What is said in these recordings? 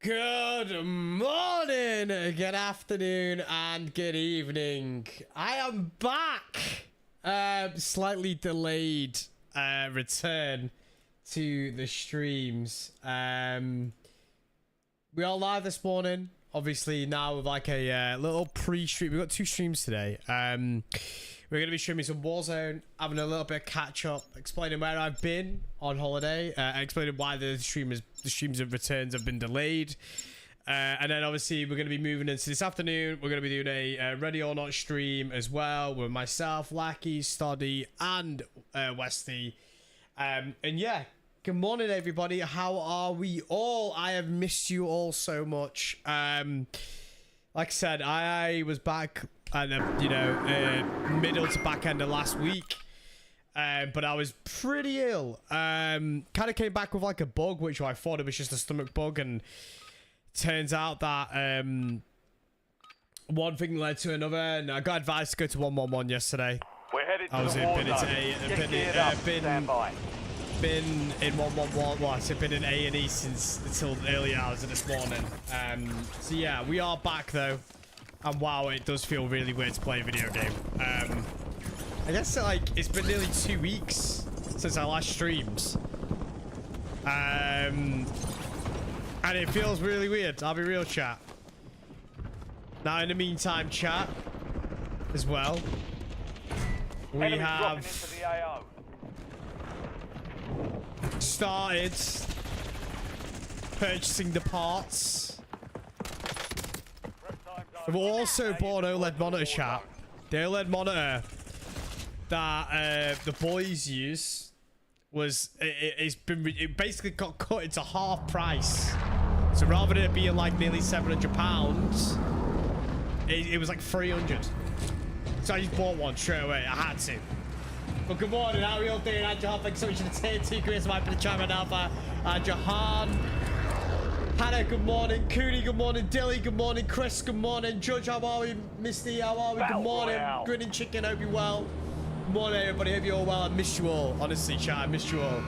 Good morning, good afternoon, and good evening. I am back. Slightly delayed return to the streams. We are live this morning. Obviously now with like a little pre-stream. We've got 2 streams today. We're going to be streaming some Warzone, having a little bit of catch-up, explaining where I've been on holiday, explaining why the streams of returns have been delayed. And then obviously we're going to be moving into this afternoon. We're going to be doing a Ready or Not stream as well with myself, 𝗖cie 𝗱𝗲, and 𝗲cie. And yeah, good morning everybody. How are we all? I have missed you all so much. Like I said, I was back at the, middle to back end of last week. But I was pretty ill. Kind of came back with like a bug, which I thought it was just a stomach bug, and turns out that one thing led to another, and I got advised to go to 111 yesterday. We're headed to I was the been in 111. Well, I've been in A&E since until the early hours of this morning. So yeah, we are back though, and wow, it does feel really weird to play a video game. I guess like it's been nearly 2 weeks since I last streamed. And it feels really weird. I'll be real, chat. Now in the meantime, chat, as well, we have started purchasing the parts. We've also bought an OLED monitor, chat. The OLED monitor that the boys use was it basically got cut into half price. So rather than it being like nearly £700, it was like 300. So I just bought one straight away. I had to. But good morning, how are we all doing? I'm Jaff. Thanks so much for the tier 2 careers. Might be the chat right now for Jahan. Hannah, good morning. Cooney, good morning. Dilly, good morning. Chris, good morning. Judge, how are we? Misty, how are we? Good morning. Grinning Chicken, hope you're well. Good morning, everybody. Hope you're all well. I missed you all. Honestly, chat, I missed you all.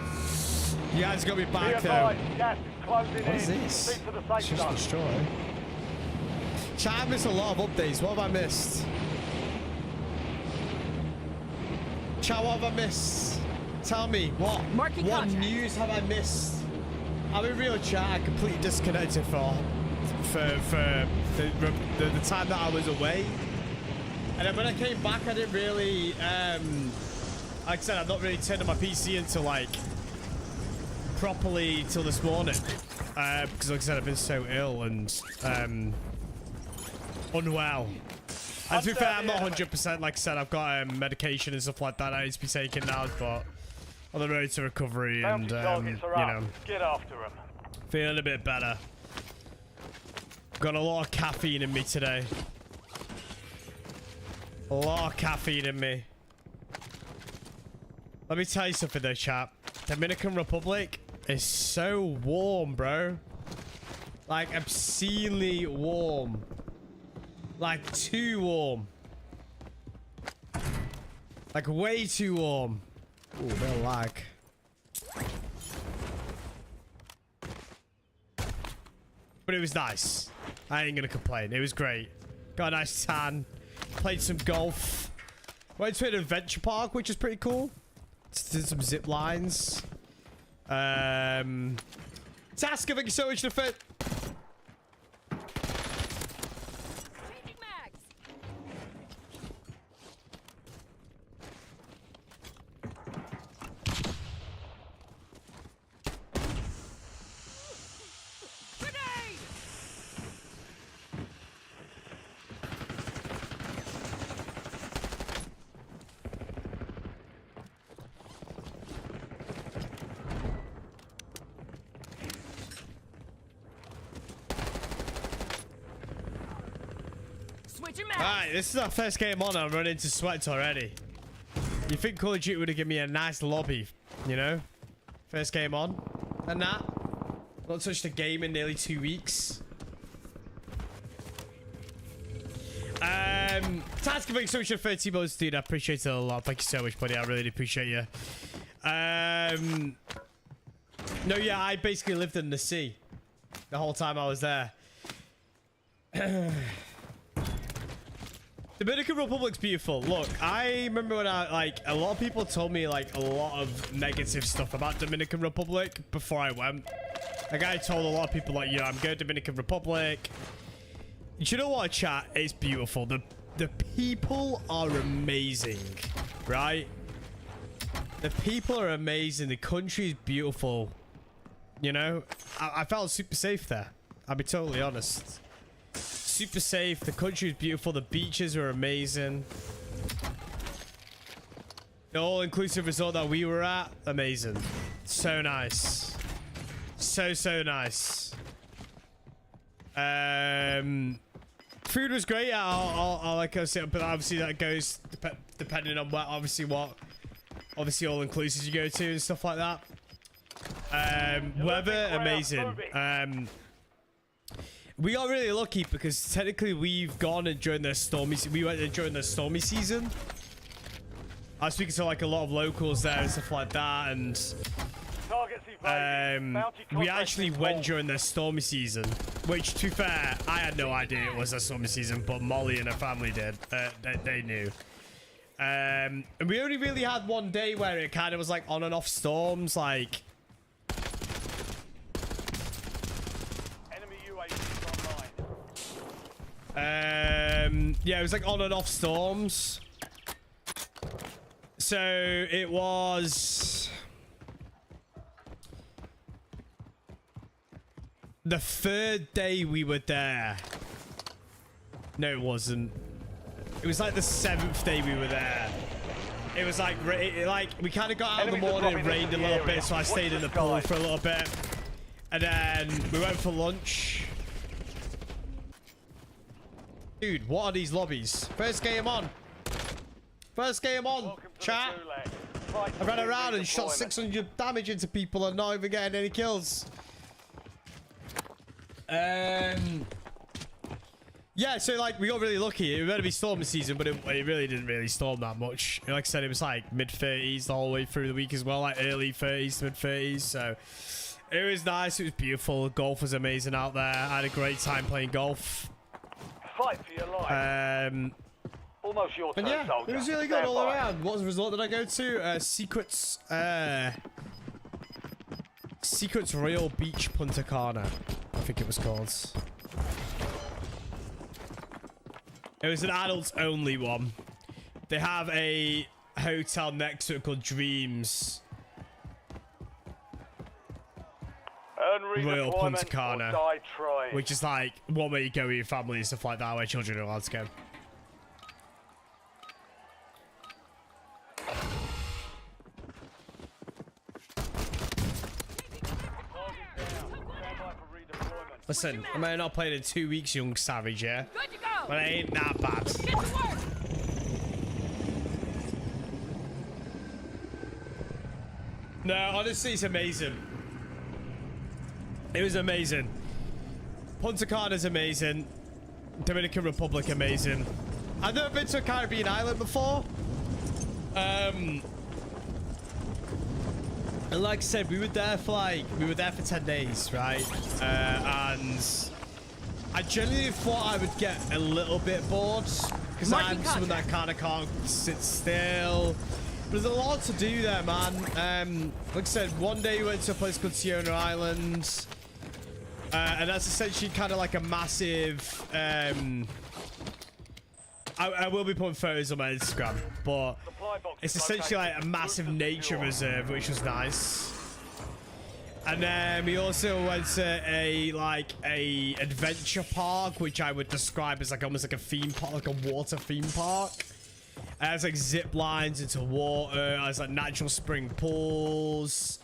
You guys got me back, though. What is this? It's just destroy. Chat, I missed a lot of updates. What have I missed? Chat, what have I missed? Tell me, what news have I missed? I'll be real, chat. I completely disconnected for the time that I was away. And then when I came back, I didn't really, like I said, I've not really turned on my PC until like properly till this morning. Because like I said, I've been so ill and unwell. And to be fair, I'm not 100%. Like I said, I've got medication and stuff like that I need to be taking now, but on the road to recovery and, get after them. Feeling a bit better. Got a lot of caffeine in me today. A lot of caffeine in me. Let me tell you something though, chap. Dominican Republic is so warm, bro. Like, obscenely warm. Like, too warm. Like, way too warm. Ooh, a bit of lag. But it was nice. I ain't gonna complain. It was great. Got a nice tan. Played some golf. Went to an adventure park, which is pretty cool. Did some zip lines. Task, thank you so much for the fit. Alright, this is our first game on. I'm running into sweats already. You think Call of Duty would have given me a nice lobby, you know? First game on. And that. Not touched a game in nearly 2 weeks. Task, thank you so much for 30 modes, dude. I appreciate it a lot. Thank you so much, buddy. I really appreciate you. No, yeah, I basically lived in the sea. the whole time I was there. Dominican Republic's beautiful. Look, I remember when a lot of people told me like a lot of negative stuff about Dominican Republic before I went. Like I told a lot of people like, I'm going to Dominican Republic. You know what, chat? It's beautiful. The people are amazing, right? The people are amazing. The country is beautiful. You know, I felt super safe there. I'll be totally honest. Super safe. The country is beautiful. The beaches are amazing. The all-inclusive resort that we were at, amazing. So nice. So nice. Food was great. I'll like I said, but obviously that goes depending on what obviously all-inclusive you go to and stuff like that. Weather amazing. We got really lucky because technically we've gone during the stormy. We went during the stormy season. I was speaking to like a lot of locals there and stuff like that, and we actually went during the stormy season. Which, to be fair, I had no idea it was a stormy season, but Molly and her family did. They knew. And we only really had one day where it kind of was like on and off storms, like. Yeah, it was like on and off storms. So it was the third day we were there. No, it wasn't. It was like the 7th day we were there. It was like, we kind of got out in the morning, it rained a little bit, so I stayed in the pool for a little bit. And then we went for lunch. Dude, what are these lobbies? First game on. First game on, chat. I ran around and shot 600 damage into people and not even getting any kills. Yeah, so like we got really lucky. It was meant to be storm season, but it really didn't really storm that much. Like I said, it was like mid-30s the whole way through the week as well, like early 30s to mid-30s. So it was nice. It was beautiful. Golf was amazing out there. I had a great time playing golf. Fight for your life. Almost your turn, yeah, soldier. it was really good all around. What resort did I go to? Secrets Royal Beach Punta Cana, I think it was called. It was an adults only one. They have a hotel next to it called Dreams Royal Punta Cana, which is like one where you go with your family and stuff like that, where children are allowed to go. Listen, I may have not played in 2 weeks, young savage, yeah? But it ain't that bad. Get to work. No, honestly, it's amazing. It was amazing. Punta Cana's amazing. Dominican Republic, amazing. I've never been to a Caribbean island before. And like I said, we were there for 10 days, right? And I genuinely thought I would get a little bit bored because I'm someone that kind of can't sit still. But there's a lot to do there, man. Like I said, one day we went to a place called 𝗖cie Island. And that's essentially kind of like a massive... I will be putting photos on my Instagram, but it's essentially like a massive nature reserve, which was nice. And then we also went to a adventure park, which I would describe as like almost like a theme park, like a water theme park. It has like zip lines into water. It has like natural spring pools.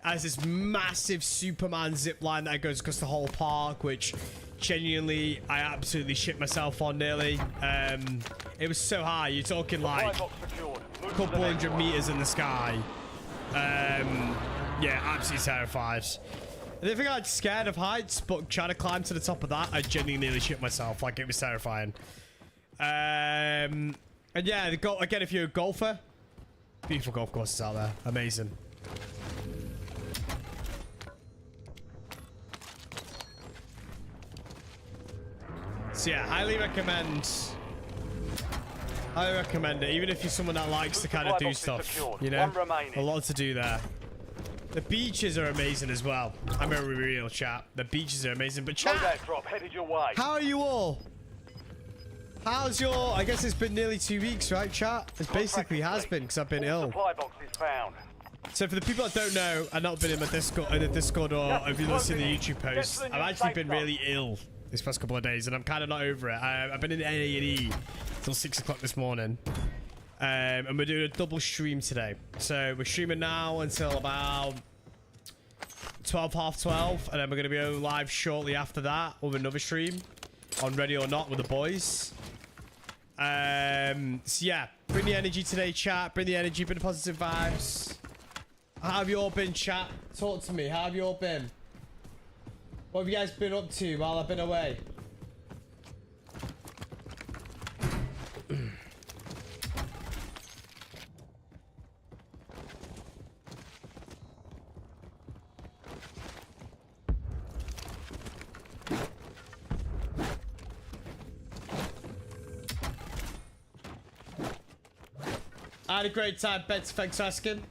It has this massive Superman zip line that goes across the whole park, which genuinely I absolutely shit myself on nearly. It was so high. You're talking like a couple hundred meters in the sky. Yeah, absolutely terrified. I didn't think I'd scared of heights, but trying to climb to the top of that, I genuinely nearly shit myself. Like, it was terrifying. And yeah, again, if you're a golfer, beautiful golf courses out there. Amazing. So yeah, highly recommend it, even if you're someone that likes to kind of do stuff, you know, a lot to do there. The beaches are amazing as well. I'm a real chat. The beaches are amazing, but chat, how are you all? How's your, I guess it's been nearly 2 weeks, right, chat? It basically has been, because I've been ill. So for the people that don't know, I've not been in my Discord, or if you listen to the YouTube posts, I've actually been really ill this past couple of days, and I'm kind of not over it. I've been in A&E till 6 o'clock this morning, and we're doing a double stream today. So we're streaming now until about 12, half 12, and then we're going to be live shortly after that with another stream on Ready or Not with the boys. So yeah, bring the energy today, chat. Bring the energy, bring the positive vibes. How have you all been, chat? Talk to me. How have you all been? What have you guys been up to while I've been away? I had a great time, Bets. Thanks for asking.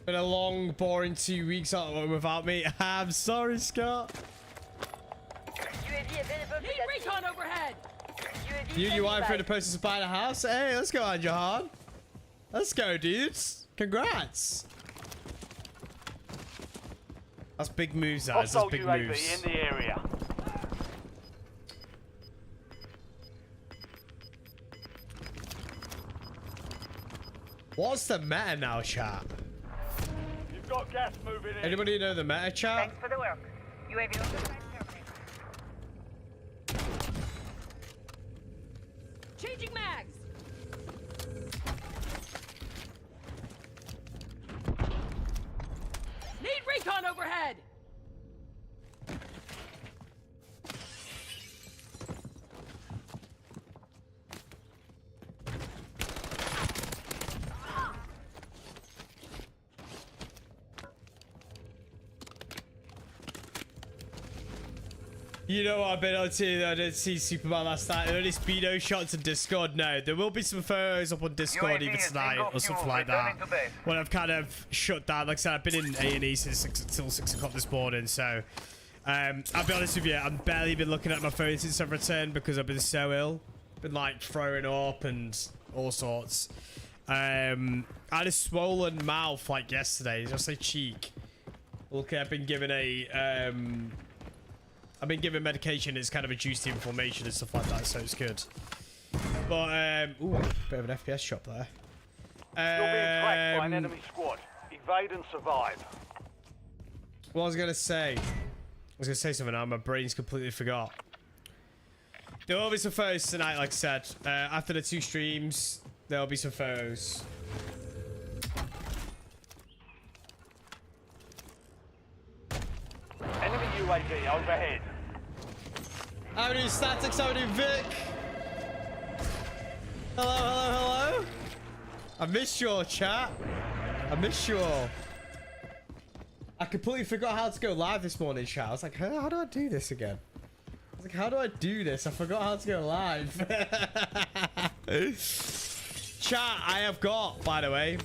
Been a long, boring 2 weeks without me. I'm sorry, Scott. Need recon overhead. You wife for the process of buying a house? Hey, let's go, Jahan. Let's go, dudes. Congrats. That's big moves, guys. That's big moves. In the area. What's the meta now, chat? You've got gas moving in. Anybody know the meta, chat? Thanks for the work. UAV on the side. Changing mags. Need recon overhead. You know what I've been on to? I didn't see Superman last night. Only speedo shots in Discord. No, there will be some photos up on Discord even tonight or something like that. When I've kind of shut down. Like I said, I've been in A&E since till 6 o'clock this morning. So I'll be honest with you, I've barely been looking at my phone since I've returned because I've been so ill. Been like throwing up and all sorts. I had a swollen mouth like yesterday, just a cheek. Look, I've been given a I've been given medication. It's kind of reduced the inflammation and stuff like that, so it's good. But ooh, bit of an FPS shot there. You're being tracked by an enemy squad. Evade and survive. What I was gonna say something now. My brain's completely forgot. There will be some photos tonight, like I said. After the 2 streams, there will be some photos. Enemy UAV overhead. How many statics? How many Vic? Hello, hello, hello. I missed you all, chat. I missed you all. I completely forgot how to go live this morning, chat. I was like, how do I do this again? I was like, how do I do this? I forgot how to go live. Chat, I have got, by the way,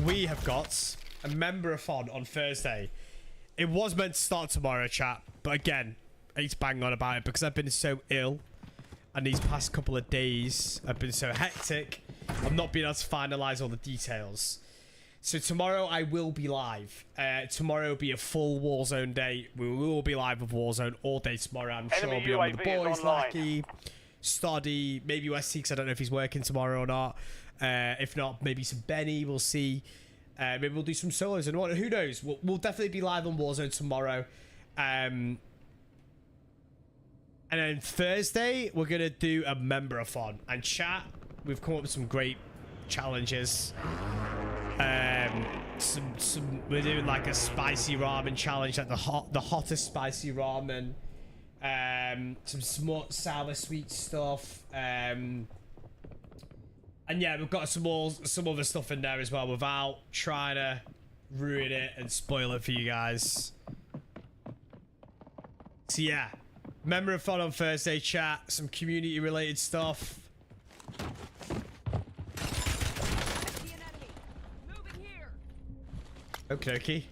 we have got a member-a-thon on Thursday. It was meant to start tomorrow, chat, but again, I need to bang on about it because I've been so ill, and these past couple of days have been so hectic. I've not been able to finalize all the details. So tomorrow I will be live. Tomorrow will be a full Warzone day. We will be live with Warzone all day tomorrow. I'm sure I'll be on with the boys, Lackey, Stoddy, maybe Westy, because I don't know if he's working tomorrow or not. If not, maybe some Benny. We'll see. Maybe we'll do some solos and what. Who knows? We'll definitely be live on Warzone tomorrow. And then Thursday, we're going to do a member-a-thon. And chat, we've come up with some great challenges. We're doing like a spicy ramen challenge, like the hottest spicy ramen. Some smart, sour, sweet stuff. And yeah, we've got some other stuff in there as well without trying to ruin it and spoil it for you guys. So yeah, Member of Fun on Thursday chat. Some community related stuff. I see an enemy. Moving here. Okie dokie.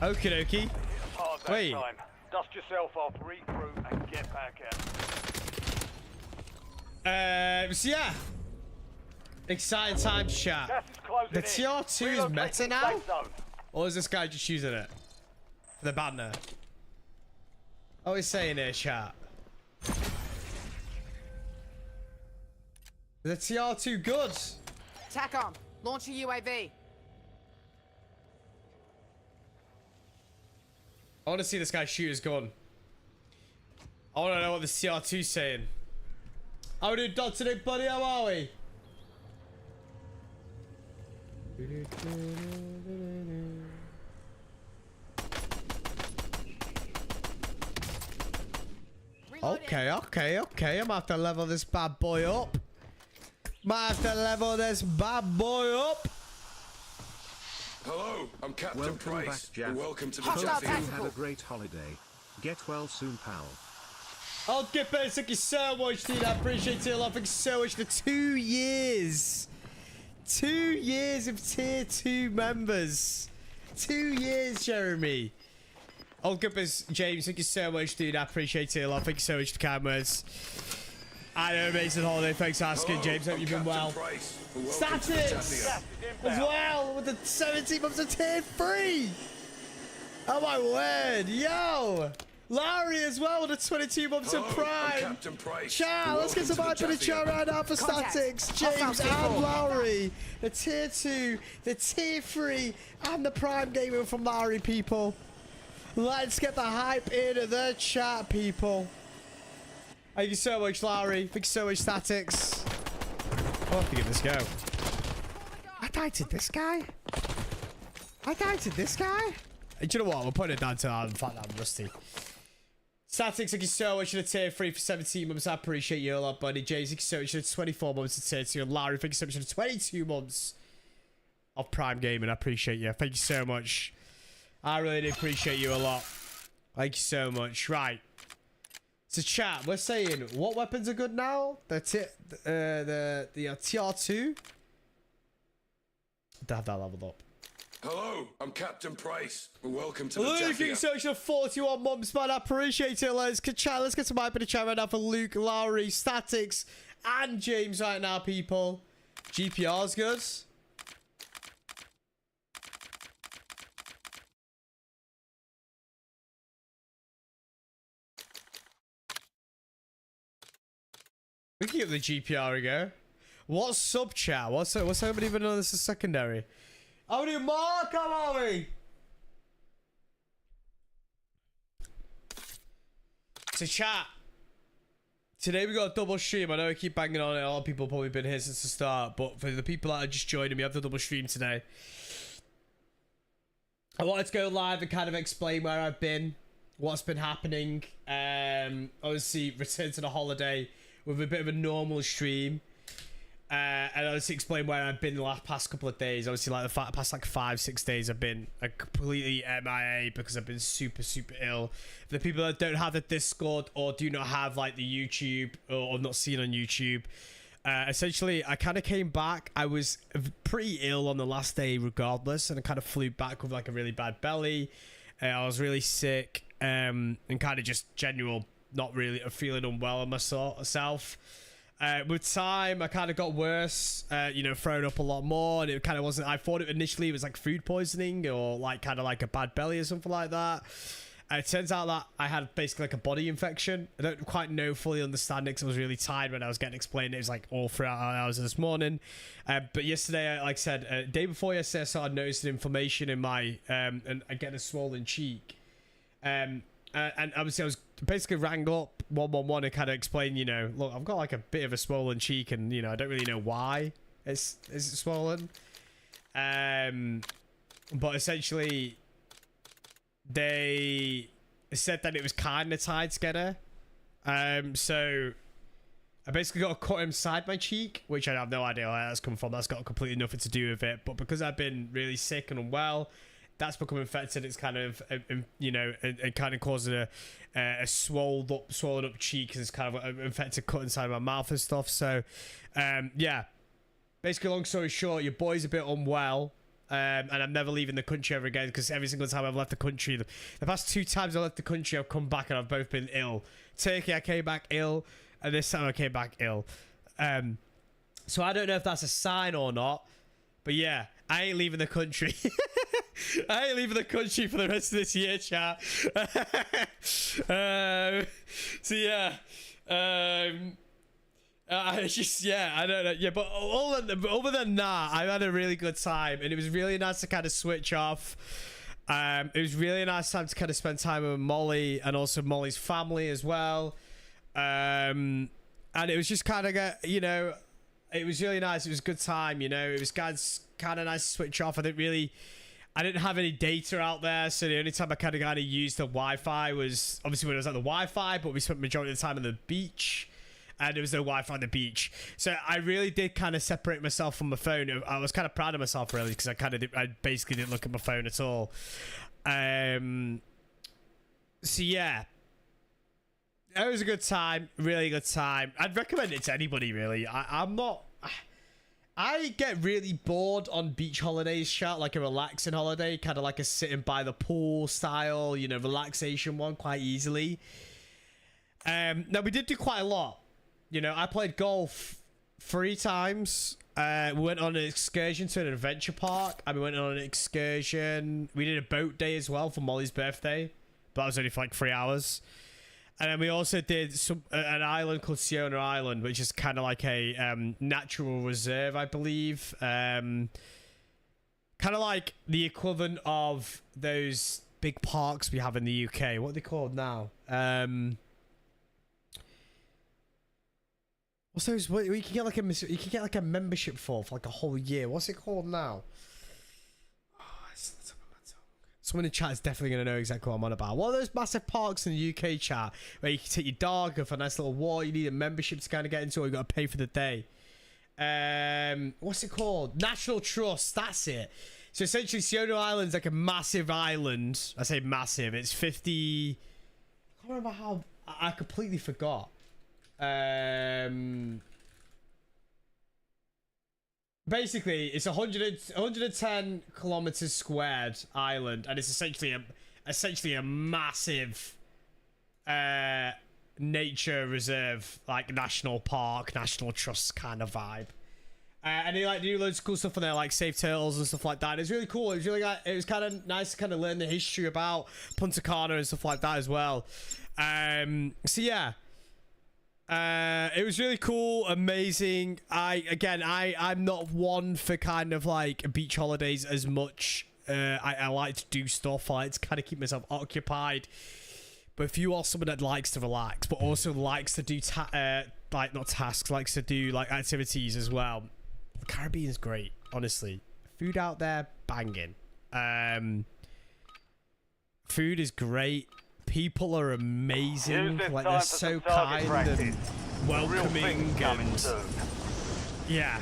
Okie dokie. Hard that Wait. time. Dust yourself off, regroup, and get back out. So yeah. Exciting time to chat. Gas is closing The in. TR2 is Relocating meta now? safe zone. Or is this guy just using it? For the banner. Oh, he's saying here, chat. The TR2 good. TACOM, launch a UAV. I want to see this guy shoot his gun. I want to know what the CR2's saying. How we doing, Dot, today, buddy? How are we? Okay. I'm gonna have to level this bad boy up. Hello, I'm Captain Welcome Price. back, Jaff. And welcome to the Hostile Jaff. Hope you tactical. had a great holiday. Get well soon, pal. I'll get better. Thank you so much, dude. I appreciate it a lot. Thank you so much for 2 years. 2 years of tier 2 members. 2 years, Jeremy. All good as James. Thank you so much, dude. I appreciate it a lot. Thank you so much for the cameras. I know, amazing holiday. Thanks for asking, Hello, James. Hope I'm you've been Captain well. Price, and welcome to the Statics Jaffia. Gas is as inbound. well with the 17 months of tier 3. Oh my word, yo. Larry as well with the 22 months of Hello, I'm prime. Captain Price. Chat, and let's get some welcome hype to in the chat Jaffia. right now for Contact. Statics, Hostile James C4. and Lowry. The tier 2, the tier 3, and the prime gaming from Lowry, people. Let's get the hype in the chat, people. Thank you so much, Lowry. Thank you so much, Statics. I'll have to give this a go. I died to this guy? I died to this guy? Do you know what? We'll put it down to the fact that I'm rusty. Statics, thank you so much for the tier 3 for 17 months. I appreciate you a lot, buddy. James, thank you so much for the 24 months of tier 2. And Larry, thank you so much for the 22 months of Prime Gaming. I appreciate you. Thank you so much. I really do appreciate you a lot. Thank you so much. Right. So chat, we're saying what weapons are good now? The TR2. To have that leveled up. Hello, I'm Captain Price, and welcome to the Luke, thank you Jaffia. so much for 41 months, man. I appreciate it. Let's get some hype in the chat right now for Luke, Lowry, Statics, and James right now, people. GPR's good. We can give the GPR a go. What's sub chat? What's somebody even know this is secondary? How do you mark? How are we? So chat. Today we got a double stream. I know I keep banging on it. A lot of people probably been here since the start, but for the people that are just joining me, I have the double stream today. I wanted to go live and kind of explain where I've been, what's been happening. Obviously, return to the holiday with a bit of a normal stream. And obviously explain where I've been the past couple of days. Obviously, like the past like 5-6 days, I've been completely MIA because I've been super ill. For the people that don't have the Discord or do not have like the YouTube or not seen on YouTube, essentially, I kind of came back. I was pretty ill on the last day, regardless, and I kind of flew back with like a really bad belly. I was really sick and kind of just general, not really feeling unwell in myself. With time, I kind of got worse, you know, throwing up a lot more, and it kind of wasn't, I thought it initially was like food poisoning or like kind of like a bad belly or something like that. It turns out that I had basically like a body infection. I don't quite know, fully understand it because I was really tired when I was getting explained. It was like all throughout hours of this morning. But yesterday, like I said, day before yesterday, I started noticing inflammation in my, and I get a swollen cheek. And obviously I was basically rang up 111 and kind of explained, you know, look, I've got like a bit of a swollen cheek and, you know, I don't really know why it's swollen. But essentially they said that it was kind of tied together. So I basically got a cut inside my cheek, which I have no idea where that's come from. That's got completely nothing to do with it. But because I've been really sick and unwell, that's become infected. It's kind of, you know, it kind of causes a swollen up cheek because it's kind of an infected cut inside of my mouth and stuff. So, yeah. Basically, long story short, your boy's a bit unwell. And I'm never leaving the country ever again because every single time I've left the country, the past 2 times I left the country, I've come back and I've both been ill. Turkey, I came back ill, and this time I came back ill. So I don't know if that's a sign or not, but yeah, I ain't leaving the country. I ain't leaving the country for the rest of this year, chat. So yeah, I just, yeah, I don't know. Yeah, but other than that, I had a really good time, and it was really nice to kind of switch off. It was really nice time to kind of spend time with Molly and also Molly's family as well. And it was just kind of, you know, it was really nice. It was a good time, you know. It was kind of nice to switch off. I didn't have any data out there, so the only time I kind of used the Wi-Fi was obviously when I was at the Wi-Fi, but we spent the majority of the time on the beach. And there was no Wi-Fi on the beach, so I really did kind of separate myself from my phone. I was kind of proud of myself really because I basically didn't look at my phone at all. So yeah, it was a good time, really good time. I'd recommend it to anybody really. I get really bored on beach holidays, chat, like a relaxing holiday, kind of like a sitting by the pool style, you know, relaxation one quite easily. Now we did do quite a lot. You know, I played golf 3 times. We went on an excursion to an adventure park. And we went on an excursion. We did a boat day as well for Molly's birthday. But that was only for like 3 hours. And then we also did an island called 𝗖cie𝗱𝗲 Island, which is kind of like a natural reserve, I believe. Kind of like the equivalent of those big parks we have in the UK. What are they called now? What's those? You can get like a membership for like a whole year. What's it called now? Oh, it's on my tongue. Someone in chat is definitely gonna know exactly what I'm on about. What are those massive parks in the UK, chat, where you can take your dog go for a nice little walk? You need a membership to kind of get into, or you got to pay for the day. What's it called? National Trust. That's it. So essentially, 𝗖cie𝗱𝗲 Island's like a massive island. I say massive. It's 50. I can't remember how. I completely forgot. Basically it's 110 kilometers squared island, and it's essentially a massive nature reserve, like national park, national trust kind of vibe. And they like do loads of cool stuff on there, like save turtles and stuff like that. It's really cool. It was kind of nice to kind of learn the history about 𝗵𝗙𝗙𝗏 and stuff like that as well. So yeah, it was really cool, amazing. I'm not one for kind of like beach holidays as much. I like to do stuff. I like to kind of keep myself occupied. But if you are someone that likes to relax, but also likes to do likes to do like activities as well, the Caribbean's great, honestly. Food out there, banging. Food is great. People are amazing. Like, they're so kind and welcoming, and yeah.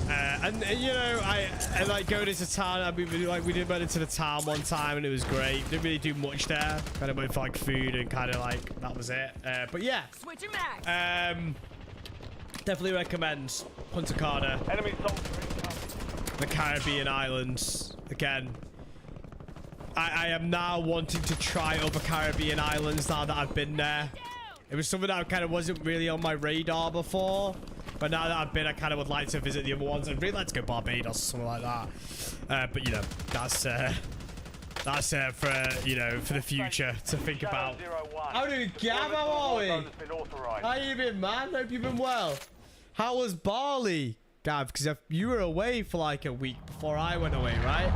And you know, I like going into town. We did went into the town one time and it was great. Didn't really do much there. Kind of went for like food and kind of like that was it. But yeah, Switching back. definitely recommend 𝗵𝗙𝗙𝗏. Enemy soldier. The Caribbean islands again. I am now wanting to try other Caribbean islands now that I've been there. It was something that kind of wasn't really on my radar before, but now that I've been, I kind of would like to visit the other ones. I'd really like to go Barbados or something like that. But you know, that's for you know, for the future to think about. How do you, Gav? How are we? How you been, man? Hope you've been well. How was Bali, Gav? Because you were away for like a week before I went away, right?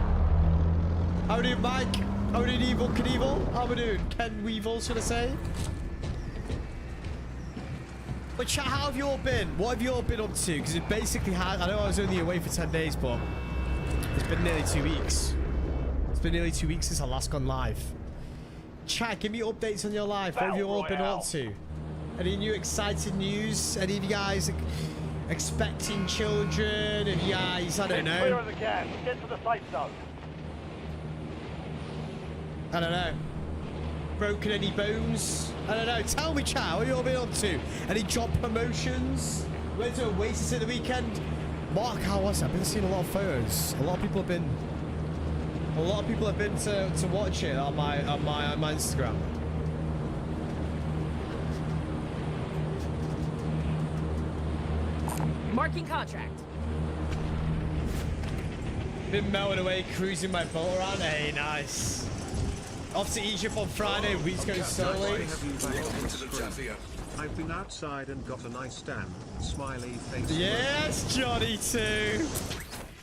How are you, Mike? How are you, Evil Knievel? How are you doing? Ken Weevil, should I say? But chat, how have you all been? What have you all been up to? Because it basically had... I know I was only away for 10 days, but it's been nearly 2 weeks. It's been nearly 2 weeks since I last gone live. Chat, give me updates on your life. What have you all been up to? Any new exciting news? Any of you guys expecting children? If you guys, I don't know. Clear as it can. Get to the safe zone. I don't know. Broken any bones? I don't know. Tell me, chat, what you all been up to? Any job promotions? Went to Oasis at the weekend? Mark, how was it? I've been seeing a lot of photos. A lot of people have been to watch it on my Instagram. Marking contract. Been melting away, cruising my boat around. Hey, nice. Off to Egypt on Friday. Week's going slowly. Welcome to the Jaffia. I've been outside and got a nice tan. Smiley face. Yes, Johnny too.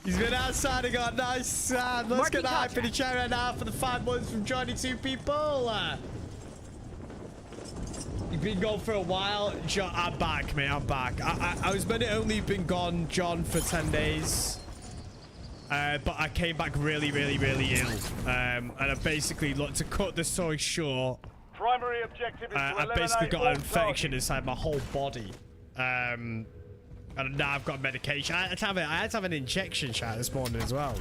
He's been outside and got a nice sand. Let's get that for the chat right now for the 5 months from Johnny 2 people. You've been gone for a while. John, I'm back, mate. I'm back. I was meant to only been gone, John, for 10 days. But I came back really ill. And I basically, look, to cut the story short, Primary objective is to I eliminate basically got all an infection targets. inside my whole body. And now I've got medication. I had to have an injection, chat, this morning as well.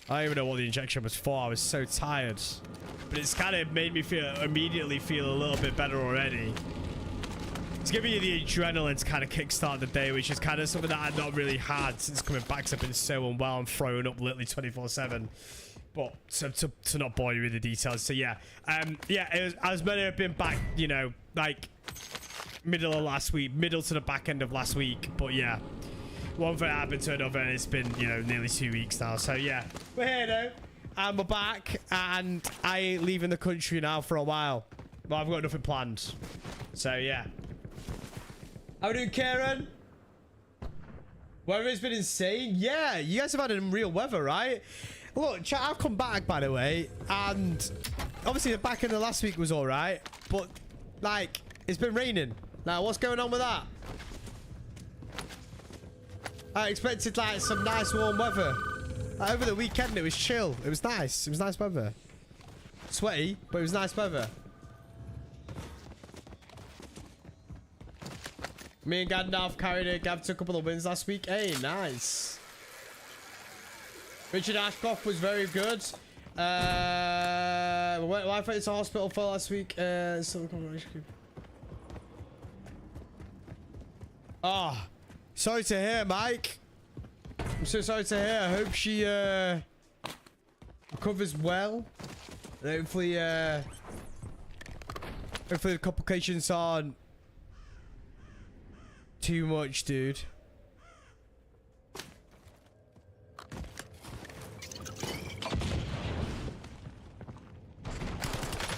I don't even know what the injection was for. I was so tired. But it's kind of made me immediately feel a little bit better already. It's giving you the adrenaline to kind of kickstart the day, which is kind of something that I've not really had since coming back, because I've been so unwell and throwing up literally 24/7. But to not bore you with the details, so yeah, yeah, I was meant to have been back, you know, like middle of last week, middle to the back end of last week. But yeah, one thing happened to another, and it's been, you know, nearly 2 weeks now. So yeah, we're here though, and we're back, and I ain't leaving the country now for a while. But I've got nothing planned. So yeah. How are we doing, Karen? Weather has been insane. Yeah, you guys have had real weather, right? Look, chat, I've come back, by the way, and obviously the back end of last week was all right, but like, it's been raining. Now, what's going on with that? I expected like some nice warm weather. Like, over the weekend, it was chill. It was nice. It was nice weather. Sweaty, but it was nice weather. Me and Gandalf carried it. Gav took a couple of wins last week. Hey, nice. Richard Ashcroft was very good. Went to hospital for last week. Oh, sorry to hear, Mike. I'm so sorry to hear. I hope she recovers well. And hopefully the complications aren't too much, dude.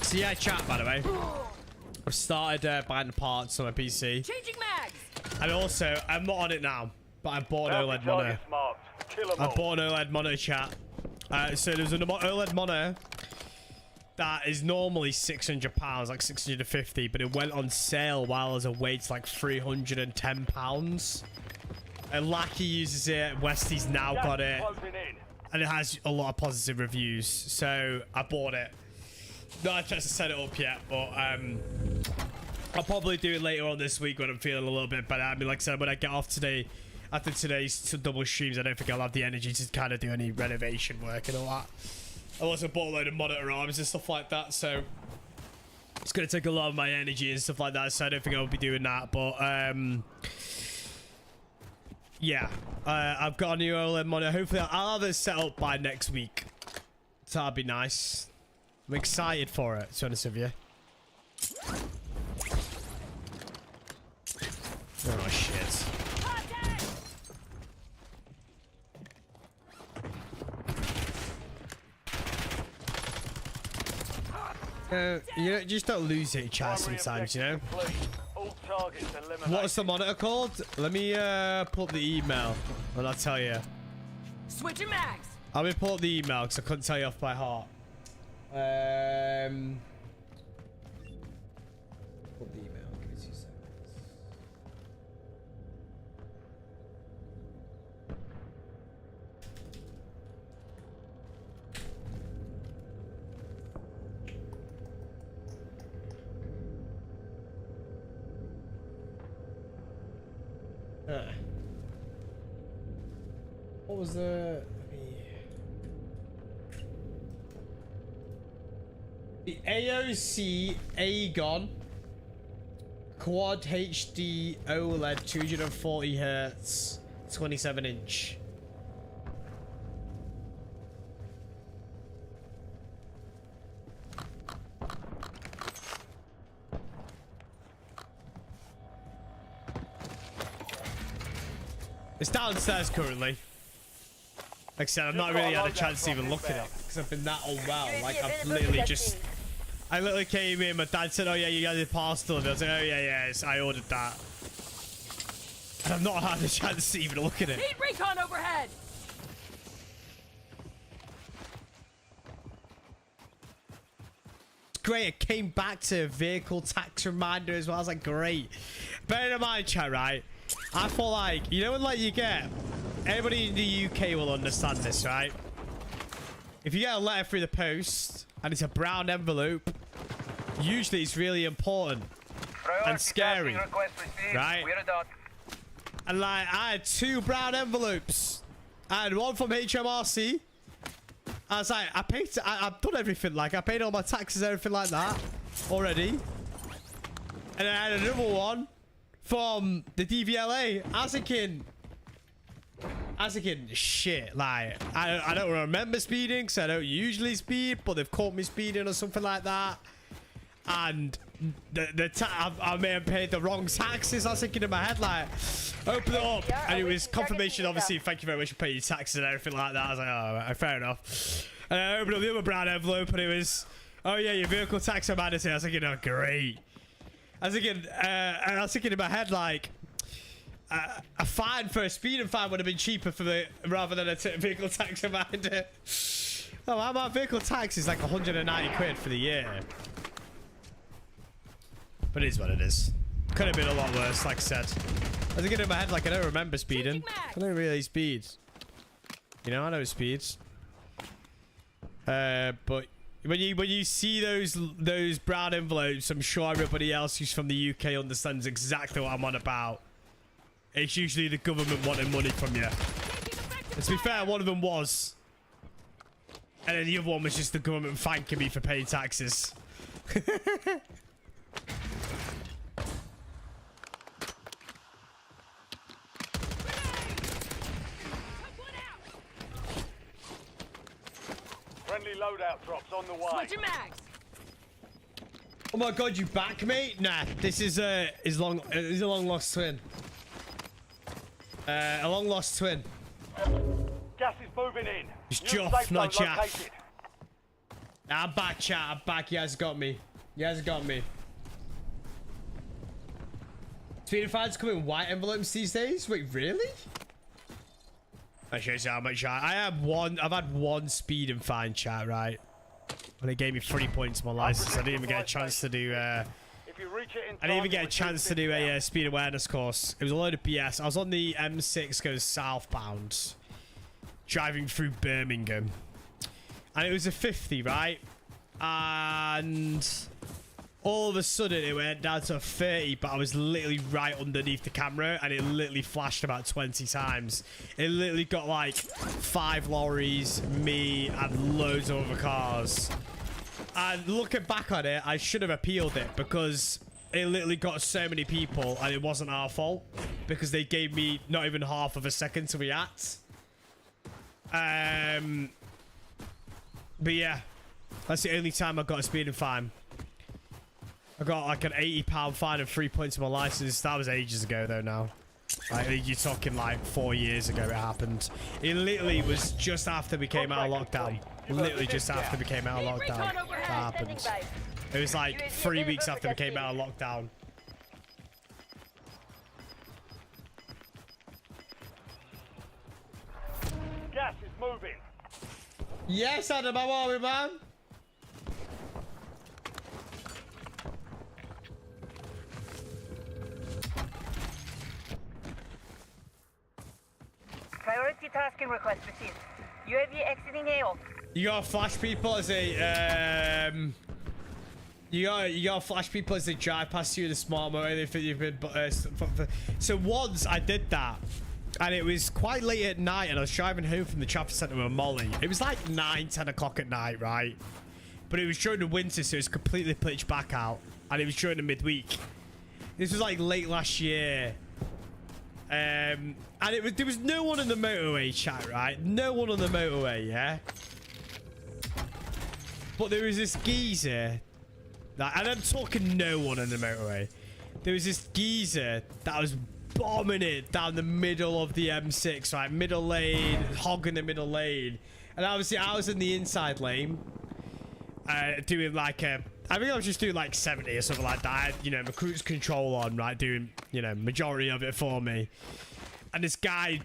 So yeah, chat, by the way, I've started buying the parts on my PC. Changing mags. And also, I'm not on it now, but I bought an OLED monitor. I bought an OLED monitor, chat. So there's an OLED monitor that is normally £600, like 650, but it went on sale while I was away to like £310. And Lackey uses it. Westy's now got it, and it has a lot of positive reviews. So I bought it. Not had a chance to set it up yet, but I'll probably do it later on this week when I'm feeling a little bit better. I mean, like I said, when I get off today, after today's double streams, I don't think I'll have the energy to kind of do any renovation work and all that. I also bought a load of monitor arms and stuff like that, so it's going to take a lot of my energy and stuff like that, so I don't think I'll be doing that. But yeah, I've got a new OLED monitor. Hopefully I'll have it set up by next week, so that'd be nice. I'm excited for it, to be honest with you. Oh shit. You know, just don't lose it, chat, sometimes, you know. What's the monitor called? Let me pull up the email and I'll tell you. Switching mags. Let me pull up the email because I couldn't tell you off by heart. Pull up the email. Give me 2 seconds. What was the... The 𝗖cie𝗱𝗙𝗏 Quad HD OLED 240 Hz 27-inch. It's downstairs currently. Like I said, I've not really had a chance to even look at it because I've been that unwell. Like I've literally just, I literally came in. My dad said, "Oh yeah, you guys did parcel." And I was like, "Oh yeah, I ordered that." And I've not had a chance to even look at it. Need recon overhead. It's great. It came back to vehicle tax reminder as well. I was like, great. Bear in mind, chat, right? I thought like, you know when like you get, everybody in the UK will understand this, right? If you get a letter through the post and it's a brown envelope, usually it's really important and scary, right? And like I had 2 brown envelopes. I had one from HMRC. I was like, I've done everything. Like I paid all my taxes, everything like that already. And then I had another one from the DVLA. I was thinking, shit, like, I don't remember speeding because I don't usually speed, but they've caught me speeding or something like that. And I may have paid the wrong taxes. I was thinking in my head, like, open it up. And it was confirmation, obviously, thank you very much for paying your taxes and everything like that. I was like, oh, right, fair enough. And I opened up the other brown envelope and it was, oh yeah, your vehicle tax humanity. I was thinking, oh, great. I was thinking in my head, like, a fine for a speeding fine would have been cheaper for the rather than a vehicle tax reminder. Oh, my vehicle tax is like 190 quid for the year. But it is what it is. Could have been a lot worse, like I said. I was thinking in my head, like, I don't remember speeding. I don't really speed. You know, I know speeds. But when you see those brown envelopes, I'm sure everybody else who's from the UK understands exactly what I'm on about. It's usually the government wanting money from you. And to be fair, one of them was. And then the other one was just the government thanking me for paying taxes. Friendly loadout drops on the way. Switching mags. Oh my god, you back, mate? Nah, this is a long lost twin. A long lost twin. Gas is moving in. It's New Jaff, safe not zone Jaff. located. Nah, I'm back, chat. I'm back. You guys got me. You guys got me. Speeding fines come in white envelopes these days? Wait, really? I'll show you how much I've had one speeding fine, chat, right? And they gave me 3 points on my license. I didn't even get a chance to do If you reach it in I didn't even time, get a you'll chance to receive do a 50 speed awareness course. It was a load of BS. I was on the M6 goes southbound, driving through Birmingham. And it was a 50, right? And all of a sudden it went down to a 30, but I was literally right underneath the camera and it literally flashed about 20 times. It literally got like 5 lorries, me, and loads of other cars. And looking back on it, I should have appealed it because it literally got so many people and it wasn't our fault because they gave me not even half of a second to react. But yeah, that's the only time I got a speeding fine. I got like an £80 fine and 3 points on my license. That was ages ago though now. Like, you're talking like 4 years ago it happened. It literally was just after we came out of lockdown. Literally just after we came out of lockdown. That happened. It was like 3 weeks after we came out of lockdown. Gas is moving. Yes, Adam, how are we, man? Priority tasking request received. UAV exiting AO. You gotta flash people as they you gotta flash people as they drive past you in a smart mode. They think you've been so once I did that and it was quite late at night and I was driving home from the traffic center with Molly. It was like 9-10 o'clock at night, right? but it was during the winter, so it's completely pitch black out, and it was during the midweek. This was like late last year, and there was no one on the motorway, chat, right? No one on the motorway, yeah. But there was this geezer, and I'm talking no one on the motorway. There was this geezer that was bombing it down the middle of the M6, right? Middle lane, hogging the middle lane. And obviously, I was in the inside lane, doing like I think I was just doing like 70 or something like that. I had, you know, my cruise control on, right? Doing, you know, majority of it for me. And this guy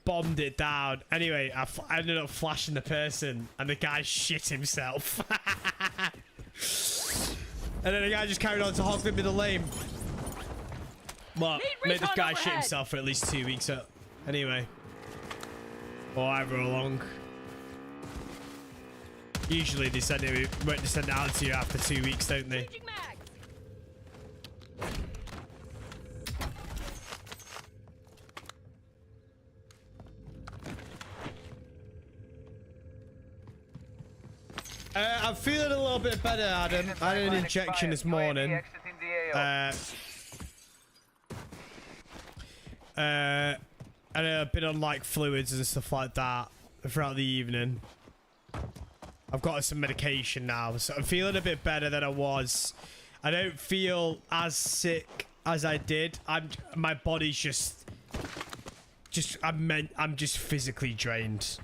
bombed it down. Anyway, I ended up flashing the person, and the guy shit himself. And then the guy just carried on to hog the middle lane. But made this guy shit himself for at least 2 weeks up. Anyway. Or however long. Usually they send it out to you after 2 weeks, don't they? I'm feeling a little bit better, Adam. I had an injection this morning. And I've been on like fluids and stuff like that throughout the evening. I've got some medication now, so I'm feeling a bit better than I was. I don't feel as sick as I did. My body's just I'm just physically drained.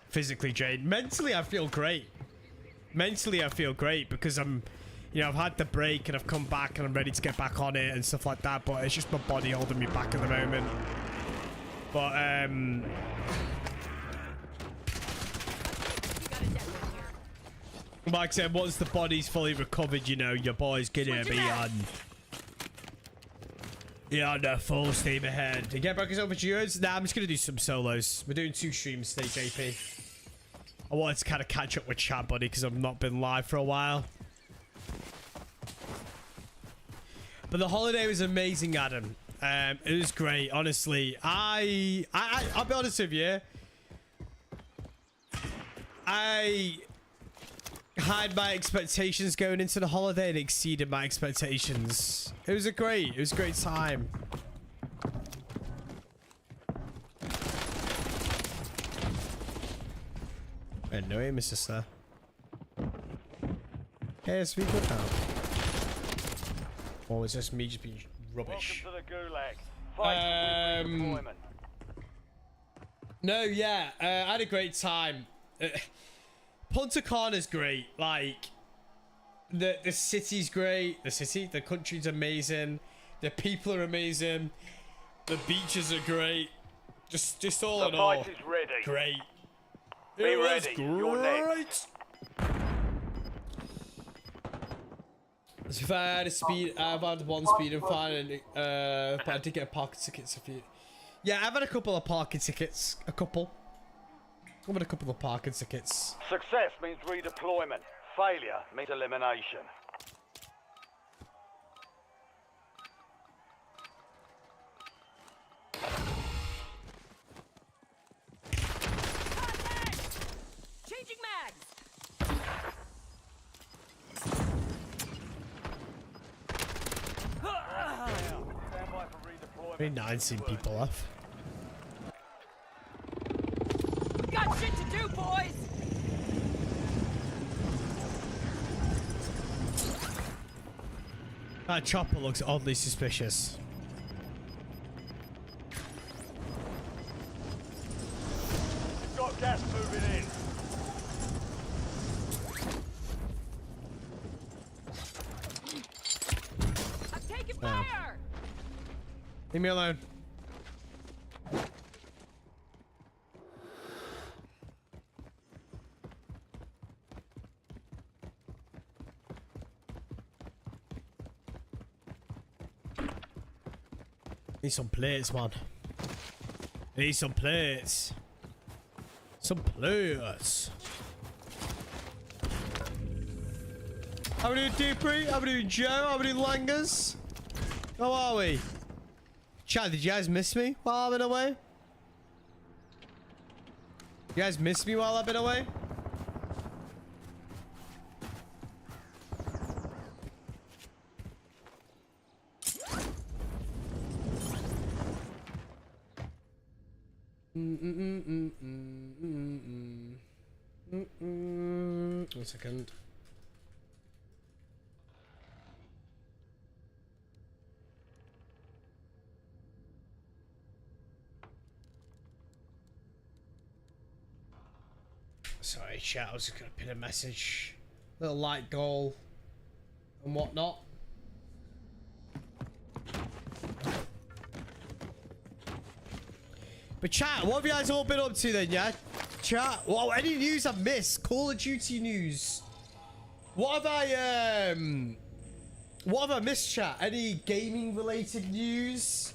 Physically drained. Mentally, I feel great. Mentally, I feel great because I'm, you know, I've had the break and I've come back and I'm ready to get back on it and stuff like that. But it's just my body holding me back at the moment. But like I said, once the body's fully recovered, you know, your boy's gonna be on. Yeah, on the full steam ahead. To get back over to yours, nah, I'm just gonna do some solos. We're doing 2 streams today, JP. I wanted to kind of catch up with chat, buddy, because I've not been live for a while. But the holiday was amazing, Adam. It was great, honestly. I'll be honest with you. I had my expectations going into the holiday and exceeded my expectations. It was a great time. No aim assist there. Hey, it's good now. Or is just me just being rubbish? Welcome to the Gulag. Fight with redeployment. No, yeah, I had a great time. Punta Cana's great. Like, the city's great. The country's amazing. The people are amazing. The beaches are great. Just all in all, The fight is ready. great. Be ready. You're next. So if I had a speed, I've had one speed and fine, and but I did get parking tickets a few. Yeah, I've had a couple of parking tickets. I've had a couple of parking tickets. Success means redeployment. Failure means elimination. Changing mags. Stand by for redeployment. Very nice seeing people off. Got shit to do, boys. That chopper looks oddly suspicious. Got gas moving in. I'm taking fire. Leave me alone. Need some plates, man. Need some plates. Some plates. How are we doing, Dupree? How are we doing, Joe? How are we doing, Langers? How are we? Chat, did you guys miss me while I've been away? You guys miss me while I've been away? One second. Sorry, chat. I was just gonna pin a message, little like goal, and whatnot. But chat, what have you guys all been up to then, yeah? Chat, well, any news I've missed? Call of Duty news. What have I missed, chat? Any gaming related news?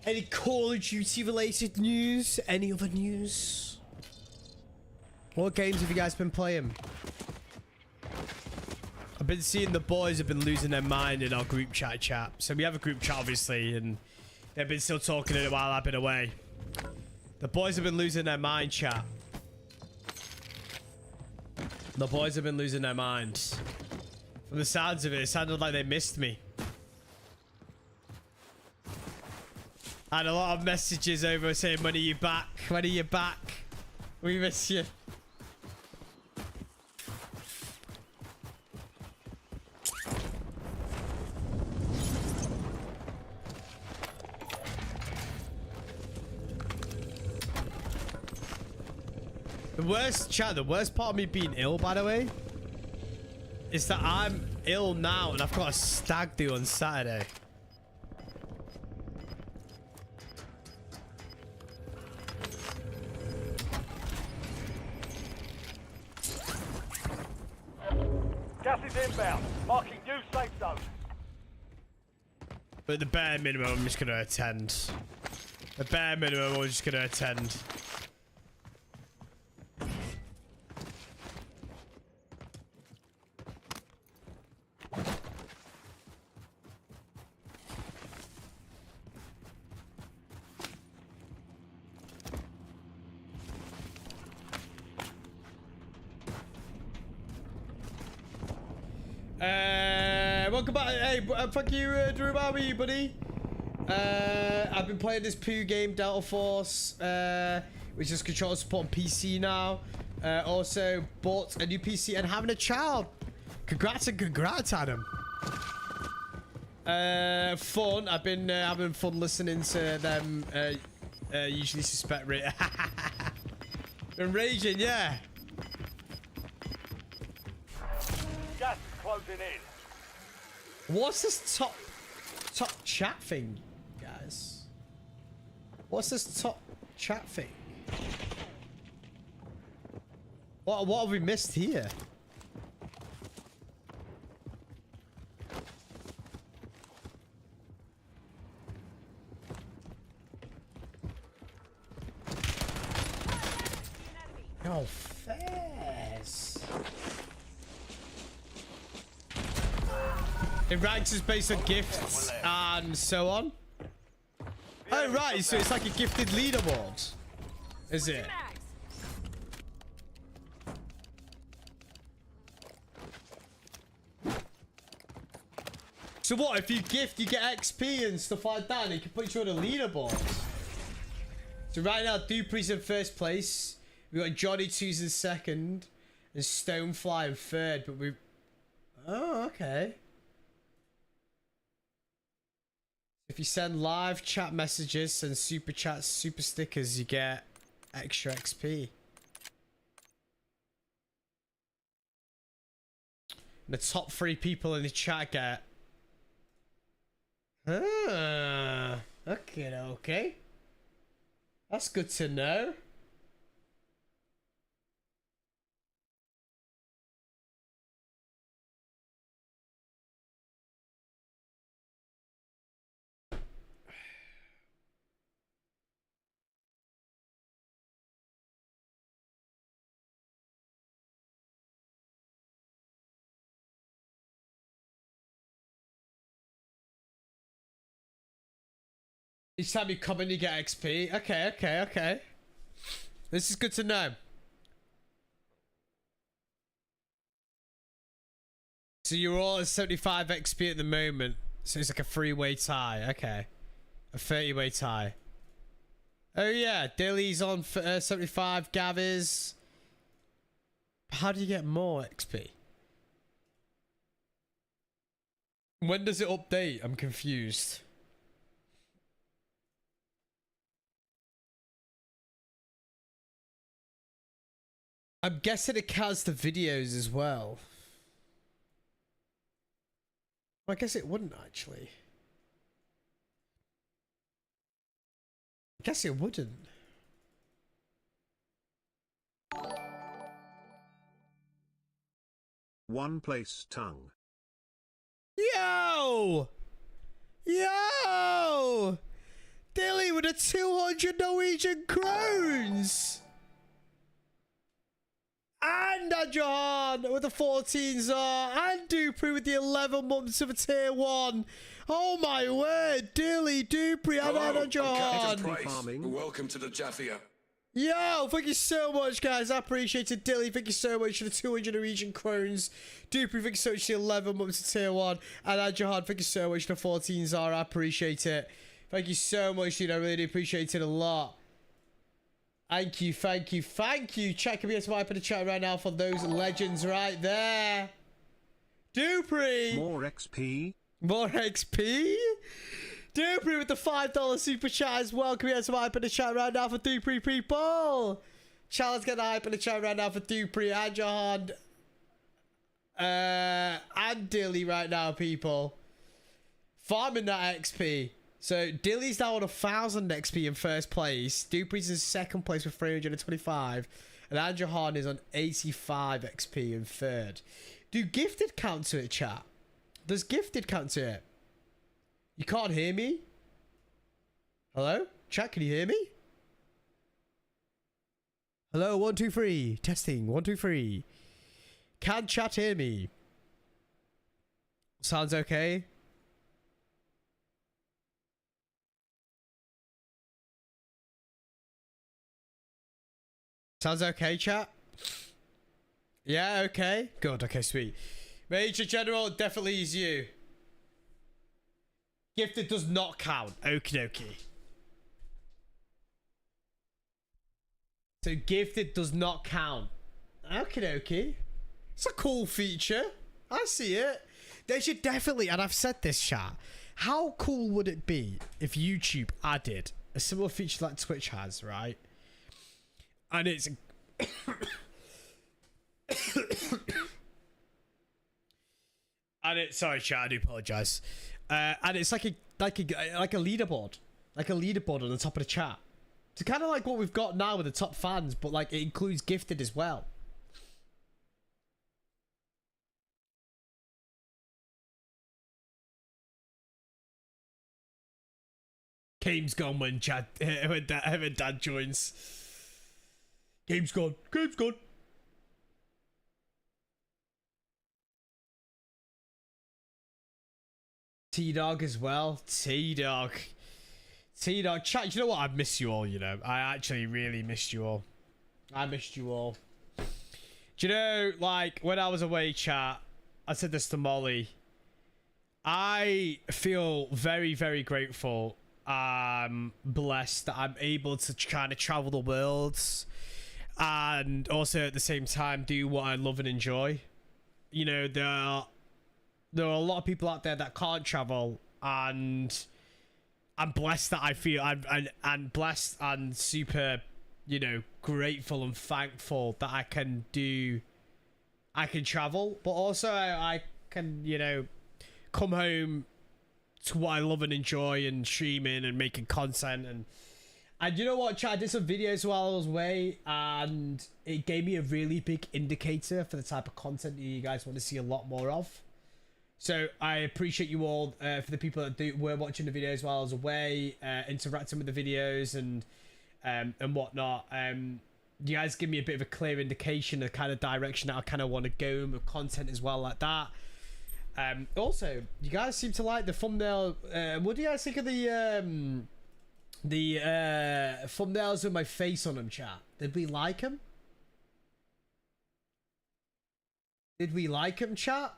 Any Call of Duty related news? Any other news? What games have you guys been playing? I've been seeing the boys have been losing their mind in our group chat. So we have a group chat, obviously, and they've been still talking in it while I've been away. The boys have been losing their mind, chat. The boys have been losing their minds. From the sounds of it, it sounded like they missed me. I had a lot of messages over saying, when are you back? When are you back? We miss you. The worst part of me being ill, by the way, is that I'm ill now and I've got a stag do on Saturday. Gas is inbound, marking new safe zone. But at the bare minimum, I'm just going to attend. The bare minimum, I'm just going to attend. Welcome back. Hey, fuck you, Drew. How are you, buddy? I've been playing this poo game, Delta Force, which is controller support on PC now. Also bought a new PC and having a child. Congrats, Adam. Fun. I've been having fun listening to them. Usually suspect rate. Been raging, yeah. Gas is closing in. What's this top chat thing, guys? What's this top chat thing? What have we missed here? No fairs. It ranks is based on gifts and so on. Oh right, so it's like a gifted leaderboard, is it? So what, if you gift, you get XP and stuff like that, and it can put you on a leaderboard. So right now, Dupree's in first place. We got Johnny 2's in second, and Stonefly in third. But we, oh okay. If you send live chat messages and super chats, super stickers, you get extra XP. And the top 3 people in the chat get. Okay. That's good to know. Each time you come in, you get XP. Okay. This is good to know. So you're all at 75 XP at the moment. So it's like a 3-way tie. Okay. A 30-way tie. Oh yeah, Dilly's on for 75. Gav is. How do you get more XP? When does it update? I'm confused. I'm guessing it counts the videos as well. I guess it wouldn't actually. I guess it wouldn't. One place tongue. Yo! Yo! Dilly with a 200 Norwegian crowns! And Adjohan with the 14 czar, and Dupree with the 11 months of a tier 1. Oh my word, Dilly, Dupree, and Hello, I'm Captain Adjohan. Price. Welcome to the Jaffia. Yo, thank you so much, guys. I appreciate it. Dilly, thank you so much for the 200 Norwegian crowns. Dupree, thank you so much for the 11 months of tier 1. And Adjohan, thank you so much for the 14 czar. I appreciate it. Thank you so much, dude. I really do appreciate it a lot. Thank you, thank you, thank you. Check if you swipe in the chat right now for those legends right there. Dupree. More XP. More XP. Dupree with the $5 super chat as well. Can we get some hype in the chat right now for Dupree, people? Chat, let's get the hype in the chat right now for Dupree, Adjohan, and Dilly right now, people. Farming that XP. So Dilly's now on 1,000 XP in first place. Dupree's in second place with 325. And Adjohan is on 85 XP in third. Do gifted count to it, chat? Does gifted count to it? You can't hear me? Hello? Chat, can you hear me? Hello, 1, 2, 3. Testing, 1, 2, 3. Can chat hear me? Sounds okay. Sounds okay, chat? Yeah, okay. Good, okay, sweet. Major General, definitely is you. Gifted does not count. Okie dokie. So gifted does not count. Okie dokie. It's a cool feature. I see it. They should definitely, and I've said this, chat. How cool would it be if YouTube added a similar feature like Twitch has, right? And it's sorry chat, I do apologize. And it's like a leaderboard. Like a leaderboard on the top of the chat. It's kind of like what we've got now with the top fans, but like it includes gifted as well. Game's gone when Dad joins. Game's gone. Game's gone. T-Dog as well. T-Dog. T-Dog. Chat, you know what? I miss you all, you know. I actually really missed you all. I missed you all. Do you know, like, when I was away, chat, I said this to Molly. I feel very, very grateful. Blessed that I'm able to kind of travel the world. And also at the same time do what I love and enjoy. You know, there are a lot of people out there that can't travel, and I'm blessed that I feel I'm blessed and super, you know, grateful and thankful that I can travel, but also I can, you know, come home to what I love and enjoy and streaming and making content. And you know what, chat, I did some videos while I was away, and it gave me a really big indicator for the type of content that you guys want to see a lot more of. So I appreciate you all for the people that were watching the videos while I was away, interacting with the videos and whatnot. You guys give me a bit of a clear indication of kind of direction that I kind of want to go with content as well, like that. Also, you guys seem to like the thumbnail. What do you guys think of the thumbnails with my face on them, chat? Did we like them? Did we like them, chat?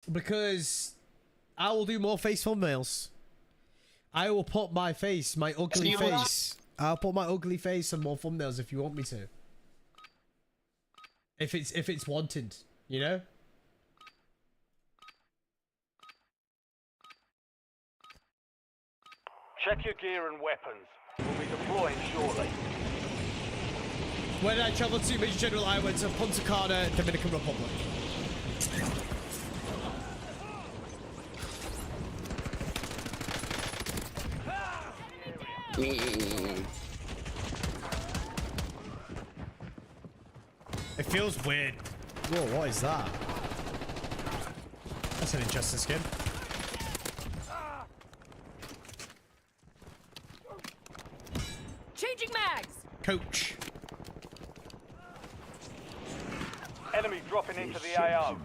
Because I will do more face thumbnails. I will put my face, my ugly face. I'll put my ugly face on more thumbnails if you want me to. If it's wanted, you know? Check your gear and weapons. We'll be deploying shortly. Where did I travel to? Major General, I went to Punta Cana, Dominican Republic. It feels weird. Whoa, what is that? That's an interesting skin. Changing mags. Coach. Enemy dropping into the AO.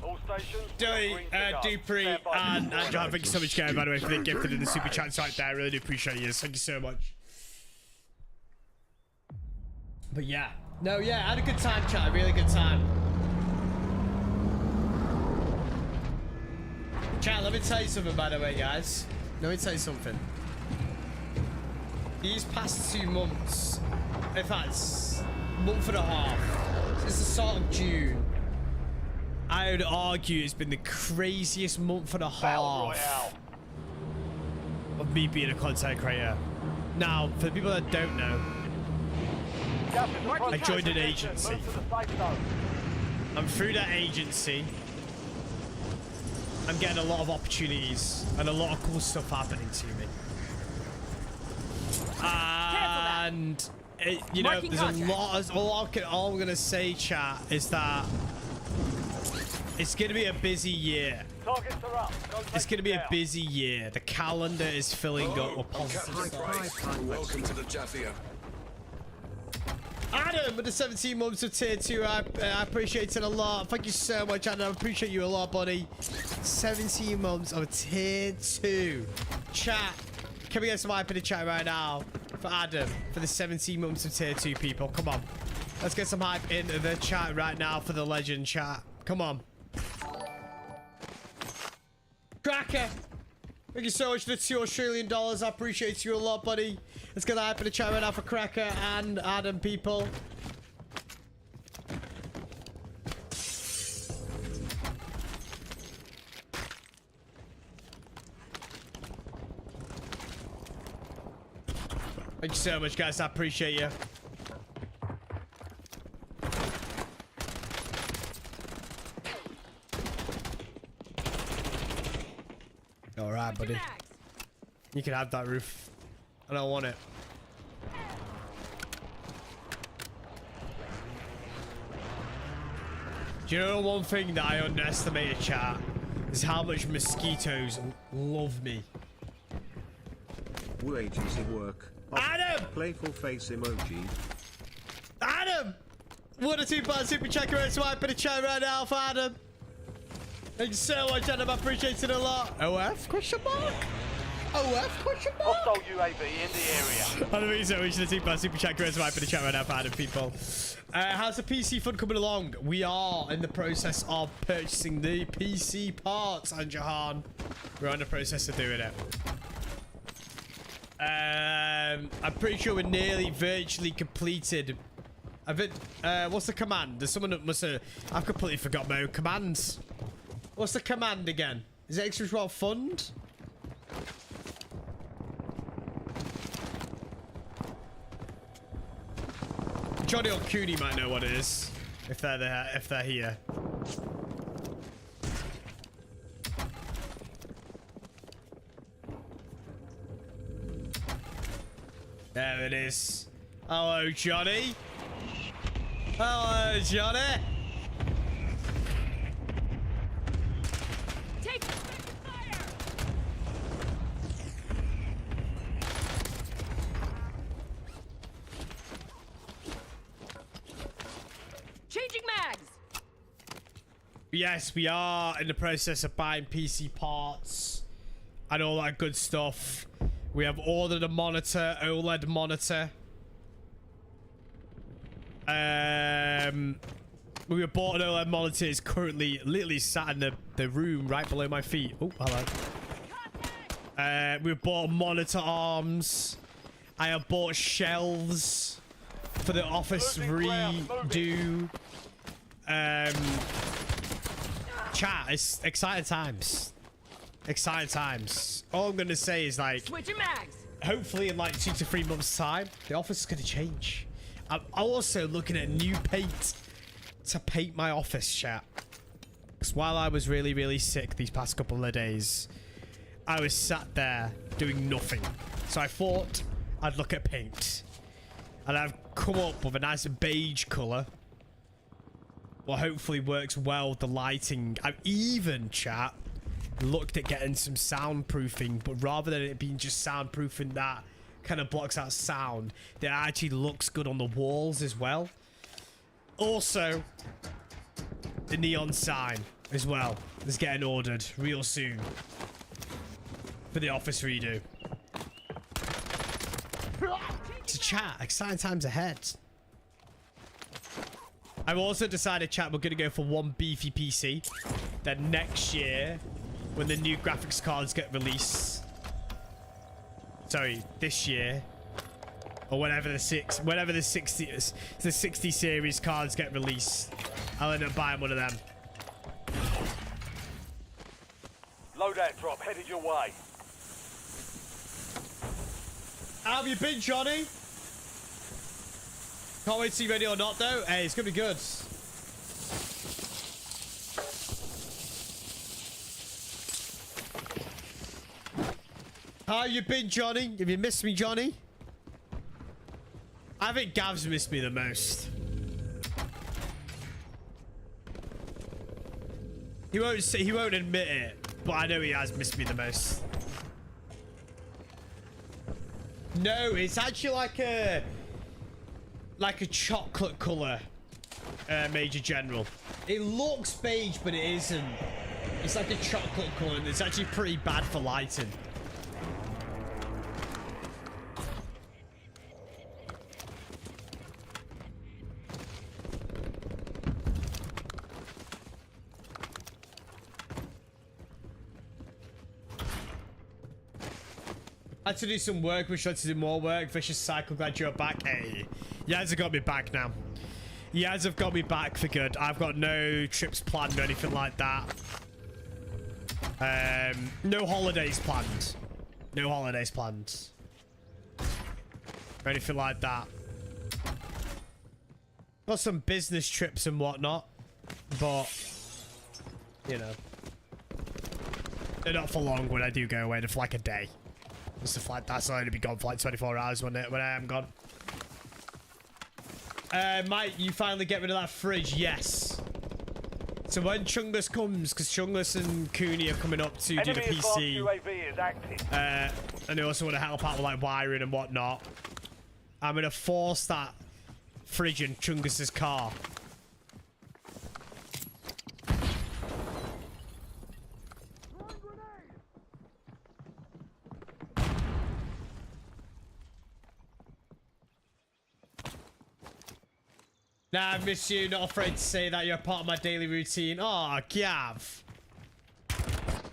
All stations. Dupree and John, thank you so much, Gary, by the way, for the gifted in the super chat site there. I really do appreciate you. Thank you so much. But yeah. No, yeah, I had a good time, chat. A really good time. Chat, let me tell you something, by the way, guys. Let me tell you something. These past 2 months, in fact, month and a half, since the start of June, I would argue it's been the craziest month and a half of me being a content creator. Now, for the people that don't know, I joined an agency. And through that agency, I'm getting a lot of opportunities and a lot of cool stuff happening to me. And, you know, there's a lot. All I'm going to say, chat, is that it's going to be a busy year. Targets are up. It's going to be a busy year. The calendar is filling up with positive Captain stuff. Price. Welcome to the Jaff here. Adam with the 17 months of tier 2. I appreciate it a lot. Thank you so much, Adam. I appreciate you a lot, buddy. 17 months of tier 2. Chat. Can we get some hype in the chat right now for Adam for the 17 months of tier 2 people? Come on. Let's get some hype in the chat right now for the legend, chat. Come on. Cracker. Thank you so much for the $2 Australian. I appreciate you a lot, buddy. Let's get the hype in the chat right now for Cracker and Adam, people. Thank you so much, guys. I appreciate you. All right, buddy. You can have that roof. I don't want it. Do you know one thing that I underestimated, chat? Is how much mosquitoes love me. Woo agency work. Adam! Playful face emoji. Adam! What a £2 super checker and swipe in the chat right now for Adam. Thank you so much, Adam. I appreciate it a lot. OF? Question mark? OF? Question mark? Hostile UAV in the area. I don't think so. We should have £2 super checker and swipe in the chat right now for Adam, people. How's the PC fund coming along? We are in the process of purchasing the PC parts, and Jahan. We're in the process of doing it. I'm pretty sure we're nearly virtually completed. What's the command? There's someone that must have... I've completely forgot my own commands. What's the command again? Is it extra well fund? Johnny or Cooney might know what it is. If they're there, if they're here. There it is. Hello, Johnny. Hello, Johnny. Take fire! Changing mags! Yes, we are in the process of buying PC parts and all that good stuff. We have ordered a monitor, OLED monitor. We were bought an OLED monitor. Is currently literally sat in the room right below my feet. Oh, hello. We bought monitor arms. I have bought shelves for the office redo. Chat, it's exciting times. Exciting times. All I'm gonna say is like, Switching mags. hopefully in like 2 to 3 months time, the office is gonna change. I'm also looking at new paint to paint my office, chat. Because while I was really, really sick these past couple of days, I was sat there doing nothing. So I thought I'd look at paint. And I've come up with a nice beige colour. Well, hopefully works well with the lighting. I've even, chat, looked at getting some soundproofing, but rather than it being just soundproofing that kind of blocks out sound, that actually looks good on the walls as well. Also, the neon sign as well is getting ordered real soon for the office redo. To chat, exciting times ahead. I've also decided, chat, we're going to go for one beefy PC. Then next year, when the new graphics cards get released, sorry, this year, or whenever the 60 series cards get released, I'll end up buying one of them. Loadout drop headed your way. How have you been, Johnny? Can't wait to see you ready or not, though. Hey, it's gonna be good. How you been, Johnny? Have you missed me, Johnny? I think Gav's missed me the most. He won't admit it, but I know he has missed me the most. No, it's actually like a chocolate color, Major General. It looks beige, but it isn't. It's like a chocolate color, and it's actually pretty bad for lighting. I had to do some work, which had to do more work. Vicious Cycle, glad you're back. Hey, you guys have got me back now. You guys have got me back for good. I've got no trips planned or anything like that. No holidays planned. No holidays planned. Or anything like that. Got some business trips and whatnot. But, you know. They're not for long when I do go away. They're for like a day. And stuff like that. So I'll only be gone for like 24 hours when I am gone. Mike, you finally get rid of that fridge? Yes. So when Chungus comes, because Chungus and Cooney are coming up to do the PC, UAV is active. and they also want to help out with like wiring and whatnot, I'm gonna force that fridge in Chungus's car. Nah, I miss you. Not afraid to say that you're part of my daily routine. Oh, Gav.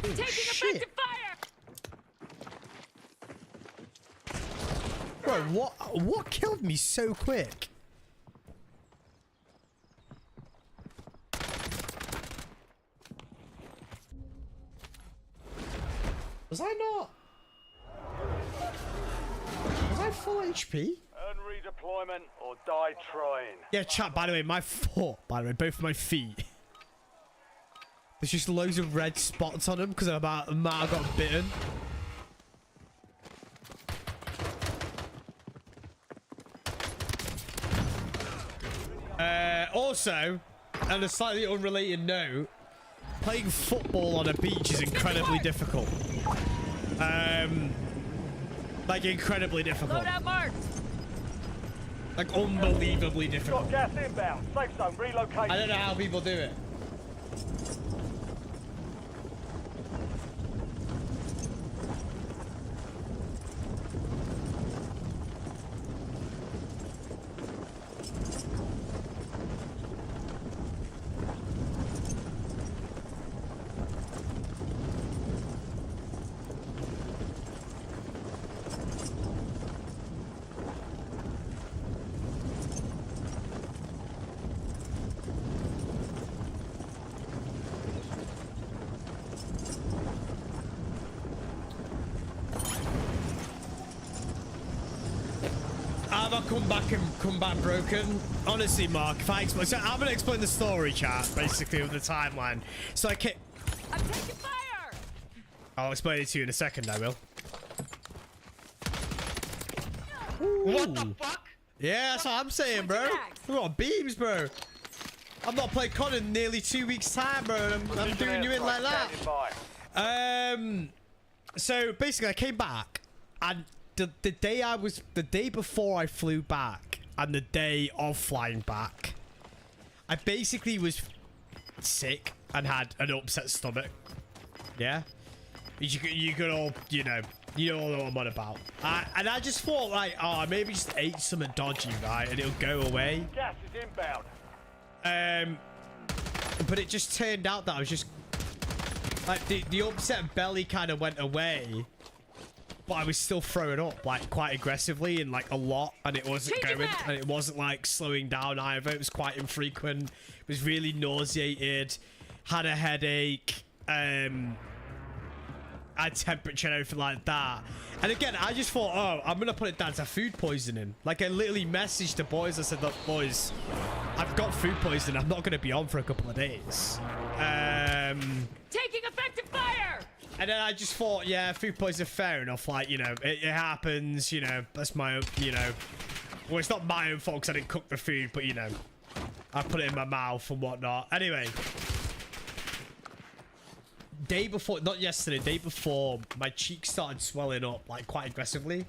Taking effective fire. Bro, what killed me so quick? Was I not? Was I full HP? Earn redeployment or die trying. Yeah, chat, by the way, my foot, by the way, both of my feet. There's just loads of red spots on them because I might have got bitten. Also, on a slightly unrelated note, playing football on a beach is incredibly difficult. Like, incredibly difficult. Loadout marked. Like, unbelievably difficult. Got gas inbound. Safe zone relocation. I don't know how people do it. have I come back broken? Honestly, Mark, if I explain, so I'm gonna explain the story, chat, basically of the timeline. So I can't. I'm taking fire! I'll explain it to you in a second. I will. What the fuck? Yeah, that's what I'm saying, bro. We got beams, bro. I've not played COD in nearly 2 weeks' time, bro. And I'm doing you in like that. So basically, I came back, and the day before I flew back, and the day of flying back, I basically was sick and had an upset stomach. Yeah, you could all, you know what I'm on about. And I just thought, like, oh, I maybe just ate something dodgy, right, and it'll go away. Gas is inbound. But it just turned out that I was just like the upset belly kind of went away, but I was still throwing up like quite aggressively and like a lot, and it wasn't going, and it wasn't like slowing down either. It was quite infrequent. Was really nauseated, had a headache, had temperature and everything like that. And again, I just thought, oh, I'm gonna put it down to food poisoning. Like, I literally messaged the boys. I said, look, boys, I've got food poisoning. I'm not gonna be on for a couple of days. Taking effective fire! And then I just thought, yeah, food poisoning, fair enough. Like, you know, it happens. You know, that's my own, you know. Well, it's not my own fault because I didn't cook the food, but you know, I put it in my mouth and whatnot. Anyway. Day before, not yesterday, day before, my cheeks started swelling up like quite aggressively,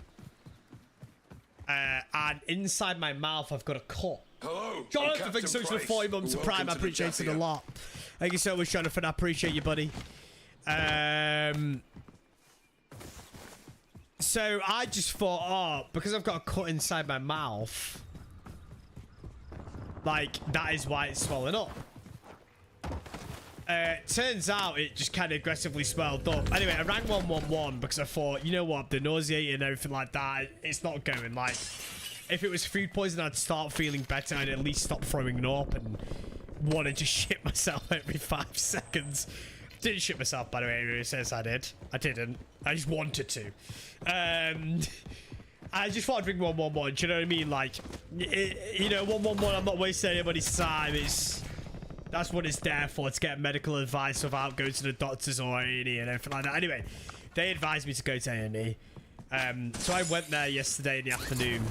and inside my mouth I've got a cut. Hello. Jonathan, thanks so much for 40 months of Prime. I appreciate it a lot. Thank you so much, Jonathan. I appreciate you, buddy. So I just thought, oh, because I've got a cut inside my mouth, like, that is why it's swelling up. Turns out it just kind of aggressively swelled up. Anyway, I rang 111 because I thought, you know what, the nausea and everything like that, it's not going. Like, if it was food poisoning, I'd start feeling better and at least stop throwing up and wanted to shit myself every 5 seconds. Didn't shit myself, by the way. It says I did. I didn't. I just wanted to. I just thought I'd ring 111. Do you know what I mean? Like, you know, 111, I'm not wasting anybody's time. That's what it's there for, to get medical advice without going to the doctors or A&E and everything like that. Anyway, they advised me to go to A&E. So I went there yesterday in the afternoon,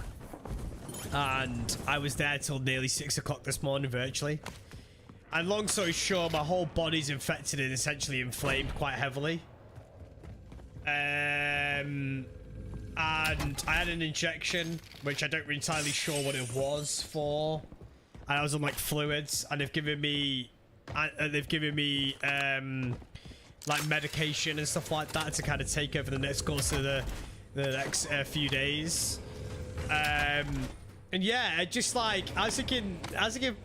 and I was there till nearly 6 o'clock this morning virtually. And long story short, my whole body's infected and essentially inflamed quite heavily. And I had an injection, which I don't really entirely sure what it was for. And I was on like fluids, and they've given me like medication and stuff like that to kind of take over the next course of the next few days. And yeah, just like I was thinking,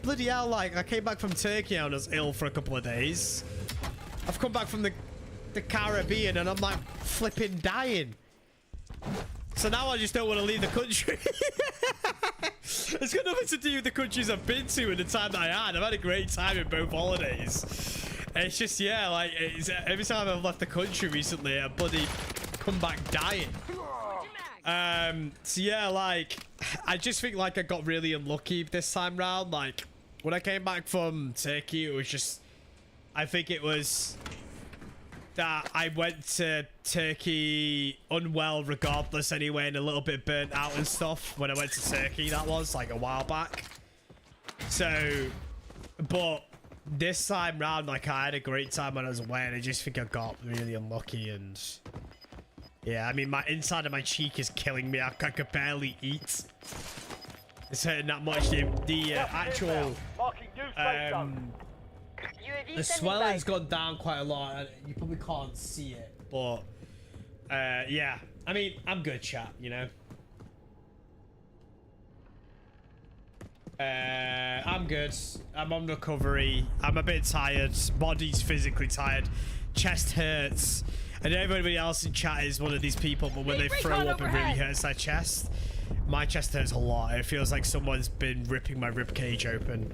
bloody hell, like I came back from Turkey and I was ill for a couple of days. I've come back from the Caribbean and I'm like flipping dying. So now I just don't want to leave the country. It's got nothing to do with the countries I've been to and the time that I had. I've had a great time in both holidays. It's just, yeah, like, every time I've left the country recently, I've bloody come back dying. So yeah, like, I just think, like, I got really unlucky this time round. Like, when I came back from Turkey, it was just, I think it was that I went to Turkey unwell regardless anyway, and a little bit burnt out and stuff when I went to Turkey. That was like a while back. So, but this time round, like, I had a great time when I was away, and I just think I got really unlucky. And yeah, I mean, my inside of my cheek is killing me. I could barely eat. It's hurting that much. The actual the swelling's gone down quite a lot, and you probably can't see it, but yeah, I mean, I'm good, chat, you know. I'm good. I'm on recovery. I'm a bit tired. Body's physically tired. Chest hurts. And everybody else in chat is one of these people, but when they throw up, it really hurts their chest. My chest hurts a lot. It feels like someone's been ripping my rib cage open.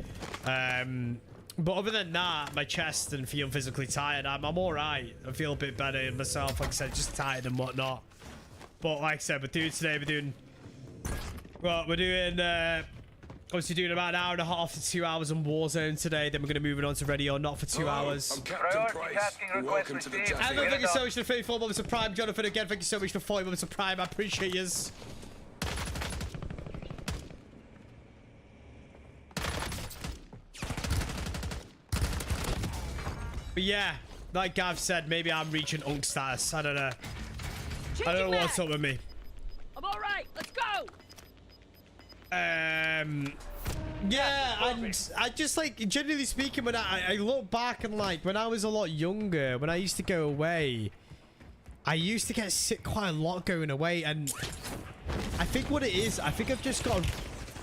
But other than that, my chest and feeling physically tired, I'm all right. I feel a bit better in myself. Like I said, just tired and whatnot. But like I said, we're doing today, we're doing Well, we're doing obviously doing about an hour and a half to 2 hours on Warzone today. Then we're going to move on to Ready or Not for 2 hours. I'm Captain Price, and welcome to the Jaff. Evan, thank you so much for the 34 moments of Prime. Jonathan, again, thank you so much for 40 moments of Prime. I appreciate yous. But yeah, like Gav said, maybe I'm reaching unk status. I don't know. I don't know what's up with me. I'm all right. Let's go. Yeah, and I just like, generally speaking, when I look back and like when I was a lot younger, when I used to go away, I used to get sick quite a lot going away, and I think what it is, I think I've just got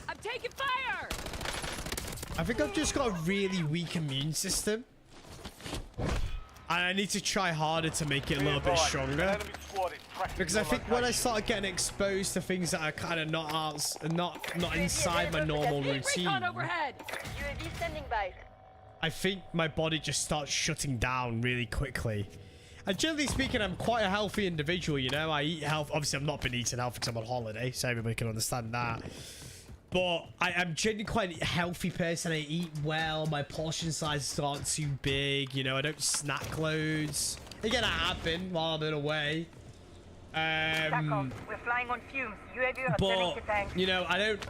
I'm taking fire. I think I've just got a really weak immune system. And I need to try harder to make it a little bit stronger. Because I think when I started getting exposed to things that are kind of not inside my normal routine, Overhead. UAV standing by. I think my body just starts shutting down really quickly. And generally speaking, I'm quite a healthy individual, you know. I eat health. Obviously, I've not been eating healthy because I'm on holiday, so everybody can understand that. But I'm generally quite a healthy person. I eat well. My portion sizes aren't too big. You know, I don't snack loads. Again, I have been while I've been away. TACOM, we're flying on fumes. UAV returning to tank. You know, I don't...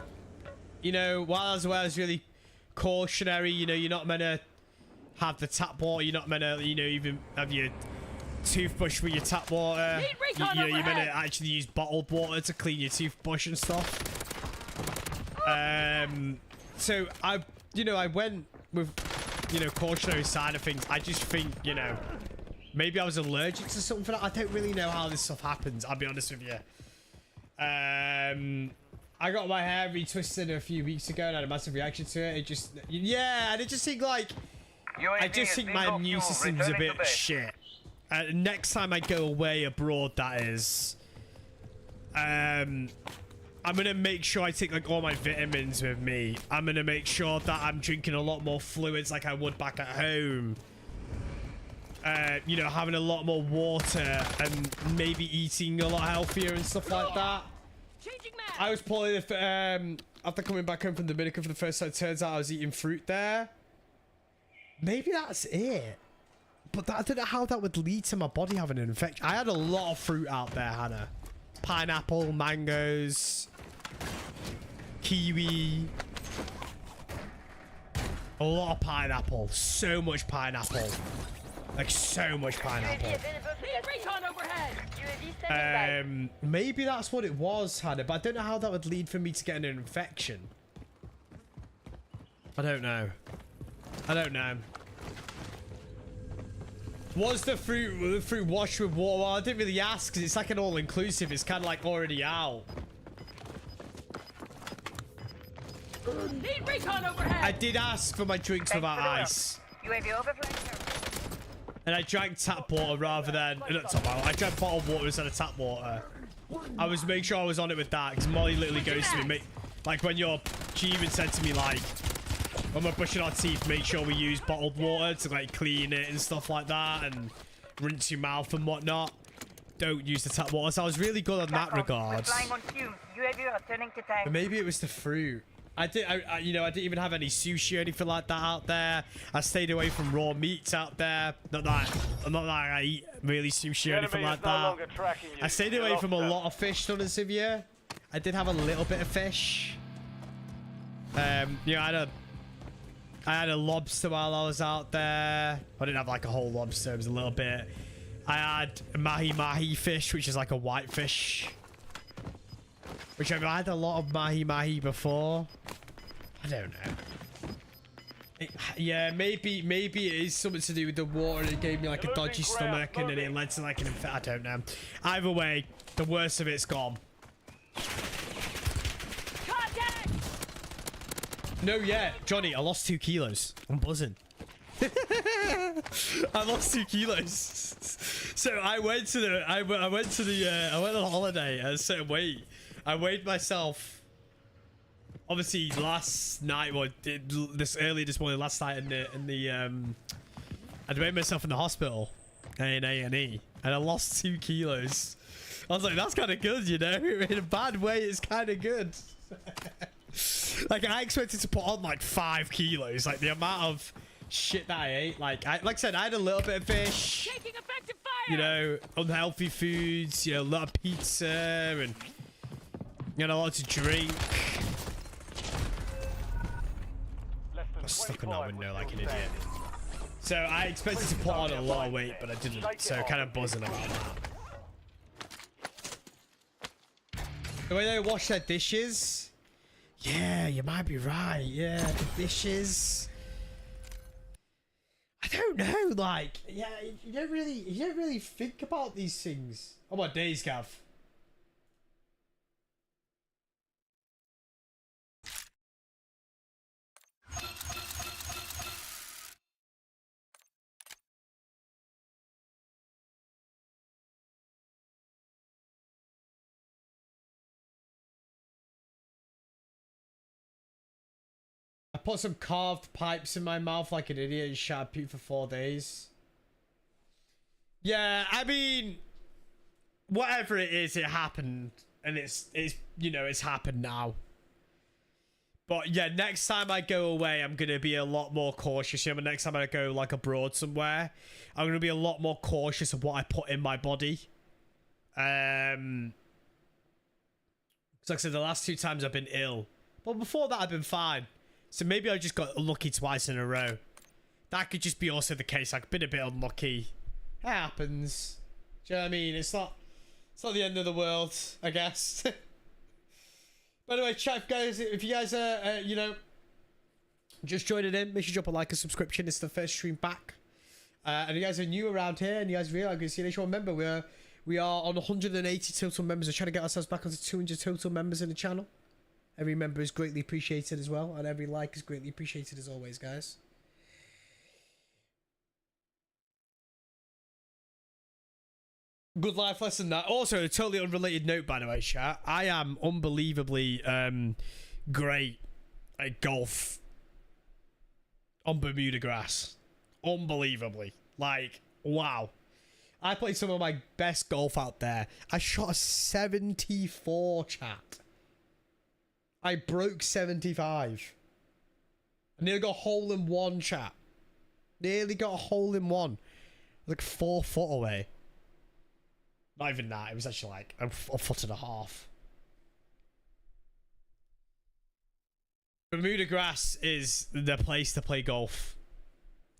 You know, while I was away, I was really cautionary. You know, you're not meant to have the tap water. You're not meant to, you know, even have your toothbrush with your tap water. You know, you're meant to actually use bottled water to clean your toothbrush and stuff. So I went with, you know, cautionary side of things. I just think, you know, maybe I was allergic to something. I don't really know how this stuff happens, I'll be honest with you. I got my hair retwisted a few weeks ago and I had a massive reaction to it. It just, yeah, and it just think like, I just think my immune system's a bit shit. Next time I go away abroad, that is, I'm gonna make sure I take like all my vitamins with me. I'm gonna make sure that I'm drinking a lot more fluids like I would back at home. You know, having a lot more water and maybe eating a lot healthier and stuff like that. I was probably after coming back home from the Dominican for the first time, it turns out I was eating fruit there. Maybe that's it. But I don't know how that would lead to my body having an infection. I had a lot of fruit out there, Hannah. Pineapple, mangoes, kiwi, a lot of pineapple, so much pineapple, like so much pineapple. Recon overhead. UAV standing by. Maybe that's what it was, Hannah, but I don't know how that would lead for me to getting an infection. I don't know. Was the fruit washed with water? Well, I didn't really ask because it's like an all-inclusive. It's kind of like already out. Need recon overhead. I did ask for my drinks without ice. UAV overflying. And I drank tap water rather than... Not tap water. I drank bottled water instead of tap water. I was making sure I was on it with that because Molly literally goes to me. Like when she even said to me like, when we're brushing our teeth, make sure we use bottled water to like clean it and stuff like that and rinse your mouth and whatnot. Don't use the tap water. So I was really good on that regard. But maybe it was the fruit. I you know, I didn't even have any sushi or anything like that out there. I stayed away from raw meats out there. Not that I eat really sushi or anything like that. I stayed away from a lot of fish, to be honest with you. I did have a little bit of fish. You know, I had a lobster while I was out there. I didn't have like a whole lobster, it was a little bit. I had mahi fish, which is like a white fish. Which I had a lot of mahi before. I don't know. Yeah, maybe it is something to do with the water and it gave me like a dodgy stomach and then it led to like an infection. I don't know. Either way, the worst of it's gone. No, yeah, Johnny, I lost 2 kilos. I'm buzzing. I lost 2 kilos. So I went on holiday at a certain weight. I weighed myself. Obviously, last night, well, this morning, last night I weighed myself in the hospital, in A&E, and I lost 2 kilos. I was like, that's kind of good, you know. In a bad way, it's kind of good. Like, I expected to put on like 5 kilos. Like, the amount of shit that I ate. Like I said, I had a little bit of fish. Taking effective fire. You know, unhealthy foods. You know, a lot of pizza and you know, a lot to drink. I was stuck on that window like an idiot. So I expected to put on a lot of weight, but I didn't. So kind of buzzing about that. The way they wash their dishes. Yeah, you might be right. Yeah, the dishes. I don't know. Like, yeah, you don't really think about these things. Oh my days, Gav. I put some carved pipes in my mouth like an idiot and shot Pete for 4 days. Yeah, I mean, whatever it is, it happened, and it's you know, it's happened now. But yeah, next time I go away, I'm gonna be a lot more cautious. You know, next time I go like abroad somewhere, I'm gonna be a lot more cautious of what I put in my body. Because like I said, the last 2 times I've been ill, but before that I've been fine. So maybe I just got lucky twice in a row. That could just be also the case. I've been a bit unlucky. It happens. Do you know what I mean? It's not the end of the world, I guess. By the way, chat guys, if you guys are, you know, just joining in, make sure you drop a like and subscription. It's the first stream back. And if you guys are new around here and you guys realize, remember, we are on 180 total members. We're trying to get ourselves back onto 200 total members in the channel. Every member is greatly appreciated as well, and every like is greatly appreciated as always, guys. Good life lesson that. Also, a totally unrelated note, by the way, chat. I am unbelievably great at golf on Bermuda grass. Unbelievably. Like, wow. I played some of my best golf out there. I shot a 74, chat. I broke 75. I nearly got a hole in one, chat. Nearly got a hole in one. Like 4 foot away. Not even that. It was actually like a foot and a half. Bermuda grass is the place to play golf.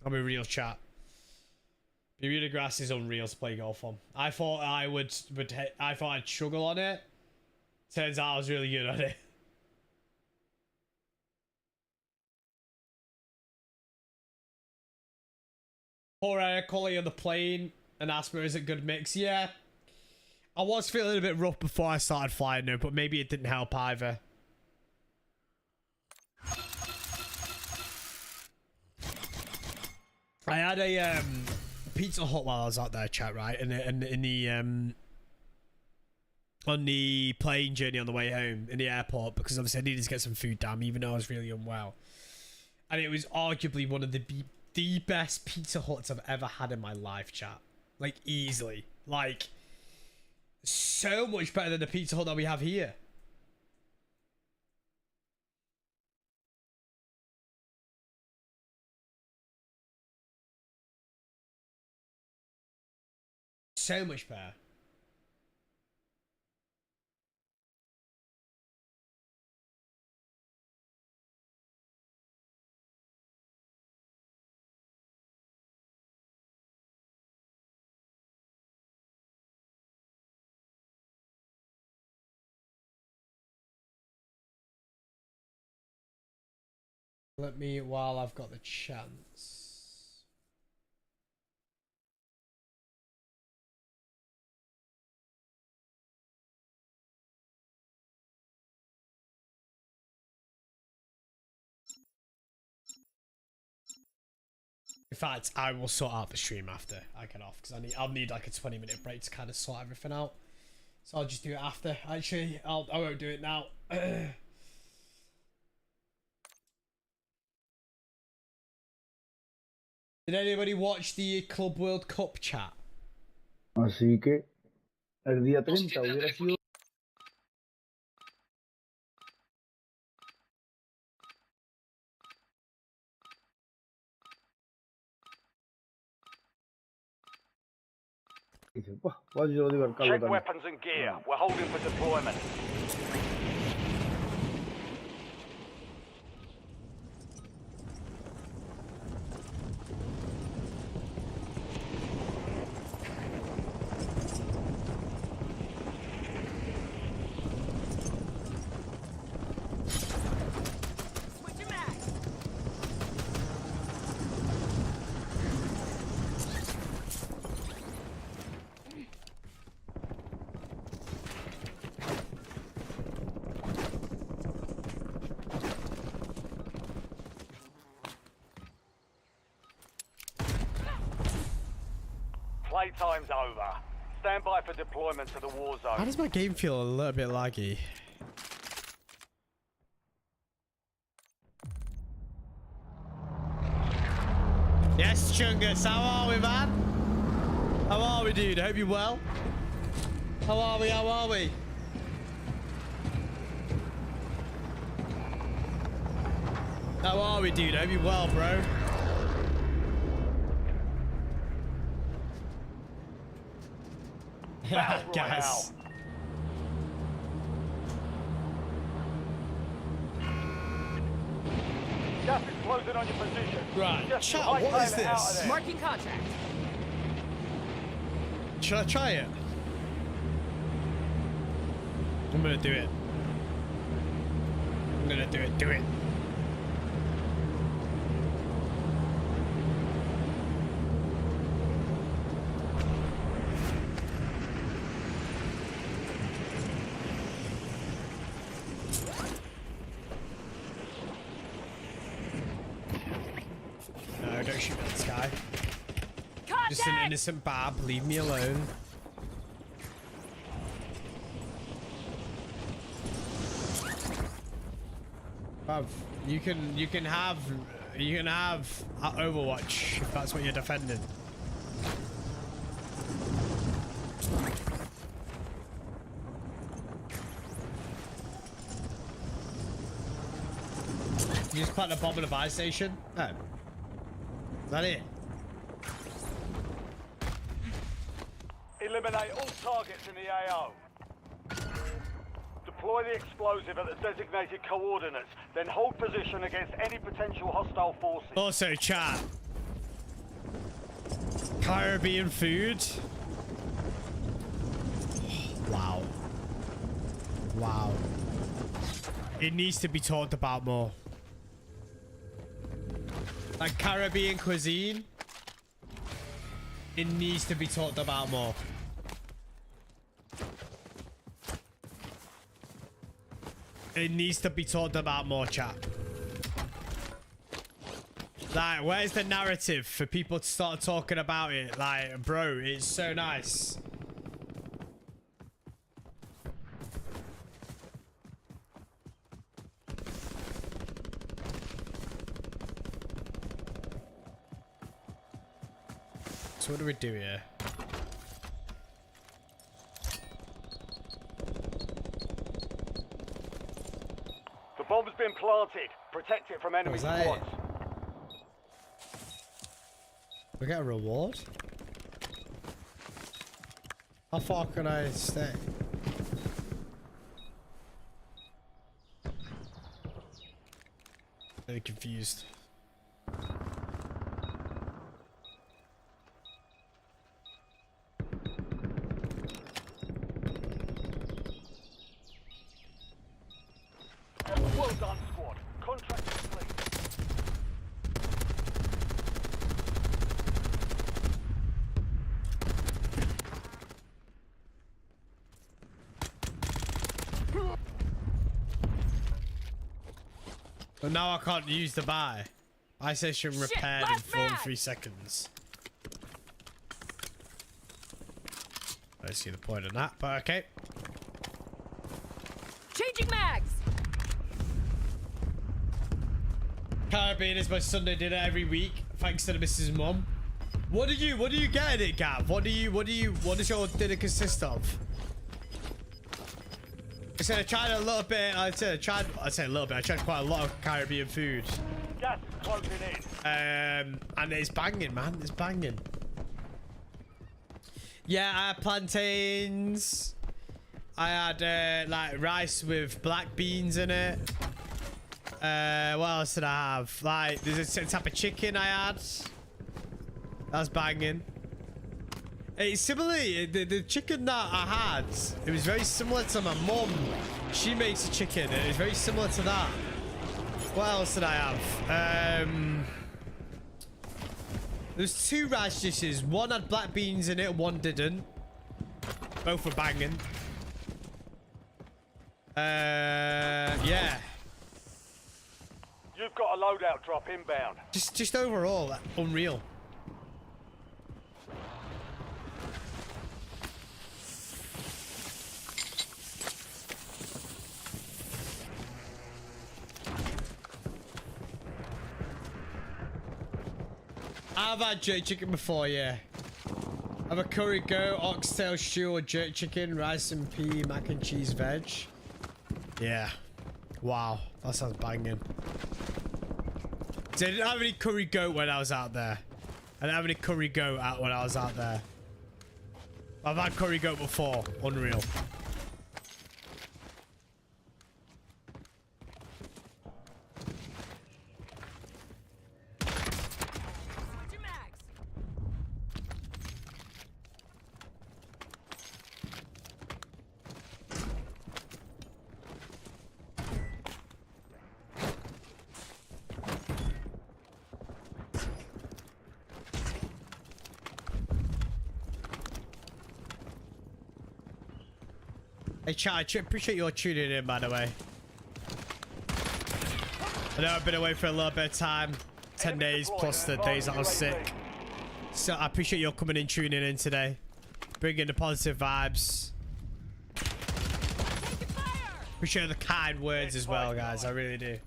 I'm a real chat. Bermuda grass is unreal to play golf on. I thought I would I thought I'd struggle on it. Turns out I was really good at it. Poor air quality on the plane and Asper is a good mix. Yeah. I was feeling a bit rough before I started flying though, but maybe it didn't help either. I had a Pizza Hut while I was out there, chat, right? And in the on the plane journey on the way home in the airport, because obviously I needed to get some food down, even though I was really unwell. And it was arguably one of the best Pizza Huts I've ever had in my life, chat. Like, easily. Like, so much better than the Pizza Hut that we have here. So much better. Let me, while I've got the chance. In fact, I will sort out the stream after I get off, because I'll need like a 20-minute break to kind of sort everything out. So I'll just do it after. Actually, I won't do it now. Did anybody watch the Club World Cup, chat? Así que el día 30 hubiera sido 이제 와 와지 어디 갈 Check 깔로 weapons and gear. We're holding for deployment. Switching mags. Playtime's over. Stand by for deployment to the war How zone. does my game feel a little bit laggy? Yes, Chungus, how are we, man? How are we, dude? Hope you're well. How are we? How are we? How are we, dude? Hope you're well, bro. Battle Guys. Jaff is closing on your position. Right, Just chat, hightail what is it out of this? there. Marking contract. Should I try it? I'm gonna do it. I'm gonna do it. Do it. No, don't shoot at this guy. Just an innocent bab. Leave me alone. Bruv, you can have Overwatch if that's what you're defending. You just put a bomb in a buy station? No. Is that it? Eliminate all targets in the AO. Deploy the explosive at the designated coordinates, then hold position against any potential hostile forces. Also, chat. Caribbean food. Wow. Wow. It needs to be talked about more. Like Caribbean cuisine. It needs to be talked about more. It needs to be talked about more, chat. Like, where's the narrative for people to start talking about it? Like, bro, it's so nice. So what do we do here? The bomb's been planted. Protect it from enemy Was that it? squads. We get a reward? How far can I stay? Very confused. Well done, squad. Contract complete. But now I can't use the buy. I session repaired in last 43 mag! seconds. I see the point of that, but okay. Changing mags. Caribbean is my Sunday dinner every week, thanks to the Mrs. Mum. What do you get in it, Gav? What does your dinner consist of? I said I tried a little bit. I said a little bit. I tried quite a lot of Caribbean food. Gas is closing in. And it's banging, man. It's banging. Yeah, I had plantains. I had like rice with black beans in it. What else did I have? Like, there's a type of chicken I had. That's banging. It's similar. The chicken that I had, it was very similar to my mum. She makes a chicken, and it was very similar to that. What else did I have? There's 2 rice dishes. One had black beans in it, one didn't. Both were banging. Yeah. You've got a loadout drop inbound. Just overall, unreal. I've had jerk chicken before, yeah. I have a curry goat, oxtail stew, or jerk chicken, rice and pea, mac and cheese, veg. Yeah. Wow, that sounds banging. So I didn't have any curry goat when I was out there. I didn't have any curry goat out when I was out there. I've had curry goat before. Unreal. Switching mags. Hey chat, I appreciate you all tuning in, by the way. I know I've been away for a little bit of time. 10 days plus the days that I was sick. So I appreciate you all coming in, tuning in today. Bringing the positive vibes. Appreciate the kind words as well, guys. I really do.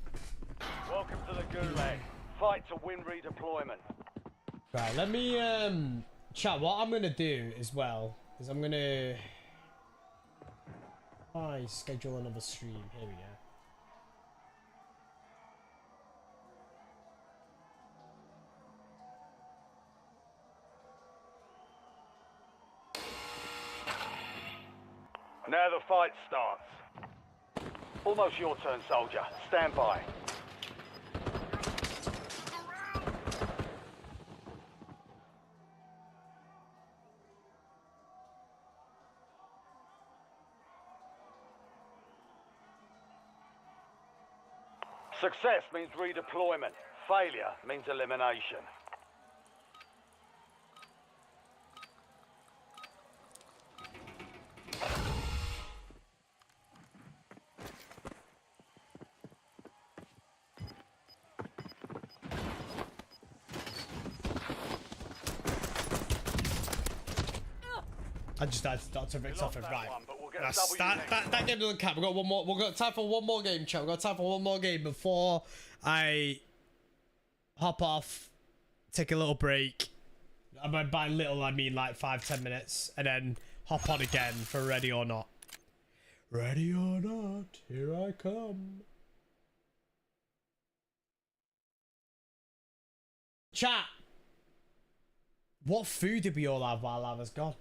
Welcome to the Gulag. Fight to win redeployment. Right, let me chat. What I'm gonna do as well is I'm gonna schedule another stream. Here we go. Now the fight starts. Almost your turn, soldier. Stand by. Success means redeployment. Failure means elimination. I just had Dr. Vic's off it. Right. One, but we'll get That's, a W that game doesn't count. We've got one more. We've got time for one more game, chat. We've got time for one more game before I hop off, take a little break. By little, I mean like 5-10 minutes, and then hop on again for Ready or Not. Ready or not, here I come. Chat. What food did we all have while I was gone?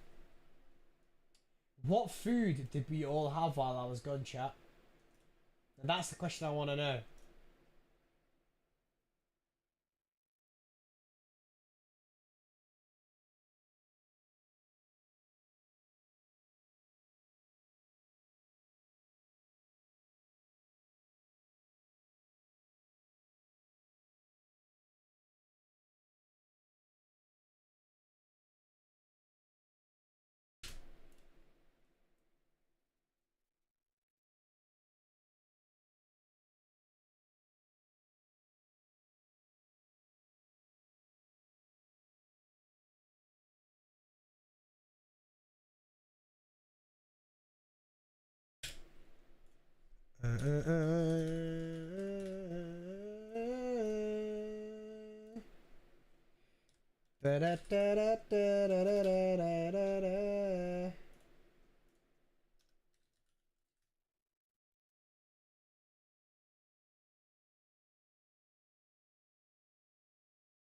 What food did we all have while I was gone, chat? And that's the question I want to know.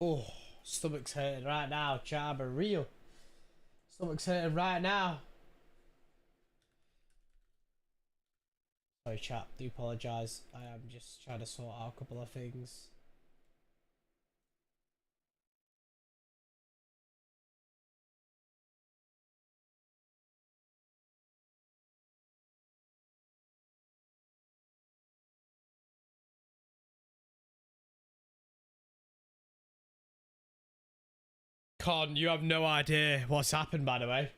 Oh, stomach's hurting right now, chat, but real. Stomach's hurting right now. Sorry, chap. Do apologise. I am just trying to sort out a couple of things. Con, you have no idea what's happened, by the way.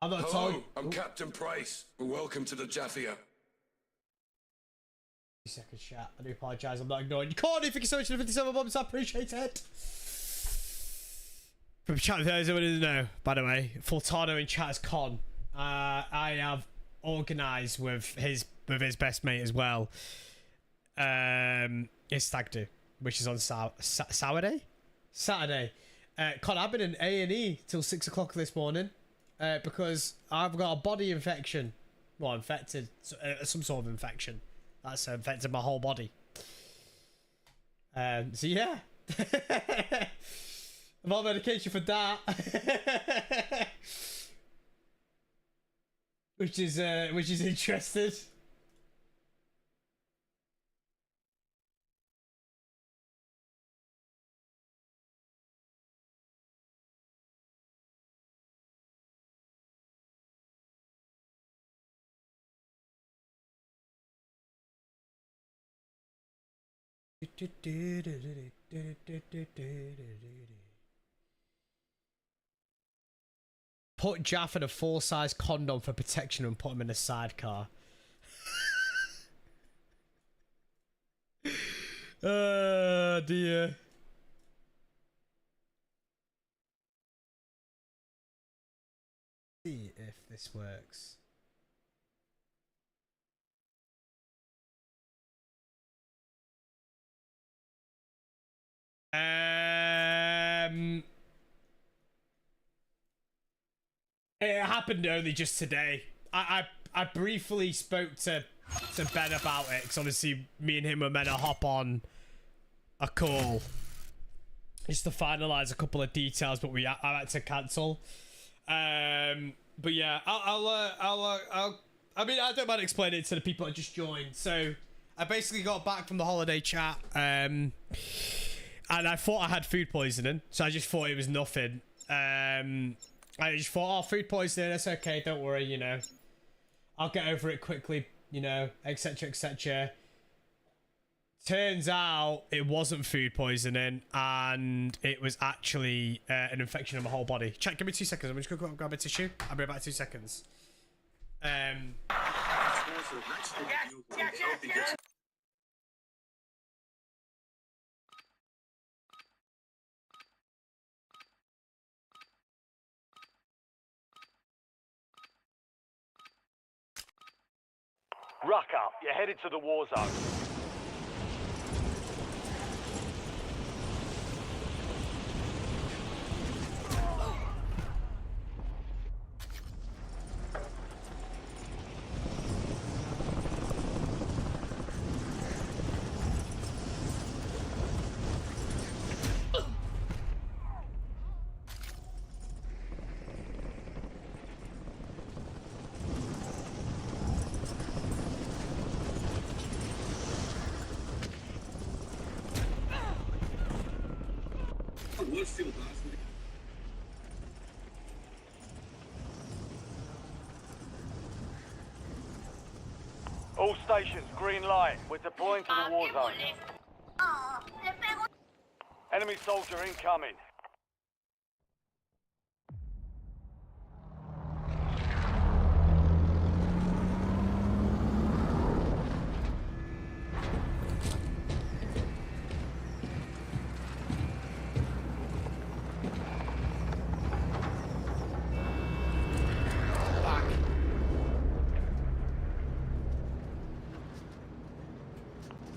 I'm not Hello, told. I'm Captain Price. Welcome to the 𝗲𝗙𝗲. Second chat. I do apologise. I'm not ignoring you. Con, thank you so much for the 57 bombs. I appreciate it. From chat, for those who didn't know, by the way, Furtado in chat is Con. I have organised with his best mate as well. His stag do, which is on Saturday. Con, I've been in A&E till 6 o'clock this morning because I've got a body infection. Well, infected, some sort of infection that's infected my whole body. So yeah, I'm on medication for that, which is interesting. Put Jaff in a full-size condom for protection and put him in a sidecar. Oh dear. See if this works. It happened only just today. I briefly spoke to Ben about it because obviously me and him were meant to hop on a call just to finalize a couple of details, but I had to cancel. But yeah, I mean, I don't mind explaining it to the people that just joined. So I basically got back from the holiday chat, and I thought I had food poisoning, so I just thought it was nothing. I just thought, oh, food poisoning, that's okay, don't worry, you know. I'll get over it quickly, you know, etc, etc. Turns out it wasn't food poisoning, and it was actually an infection of my whole body. Chat, give me 2 seconds. I'm just going to go grab a tissue. I'll be back 2 seconds. Rucker, you're headed to the war zone. All stations, green light. We're deploying to the war zone. Enemy soldier incoming.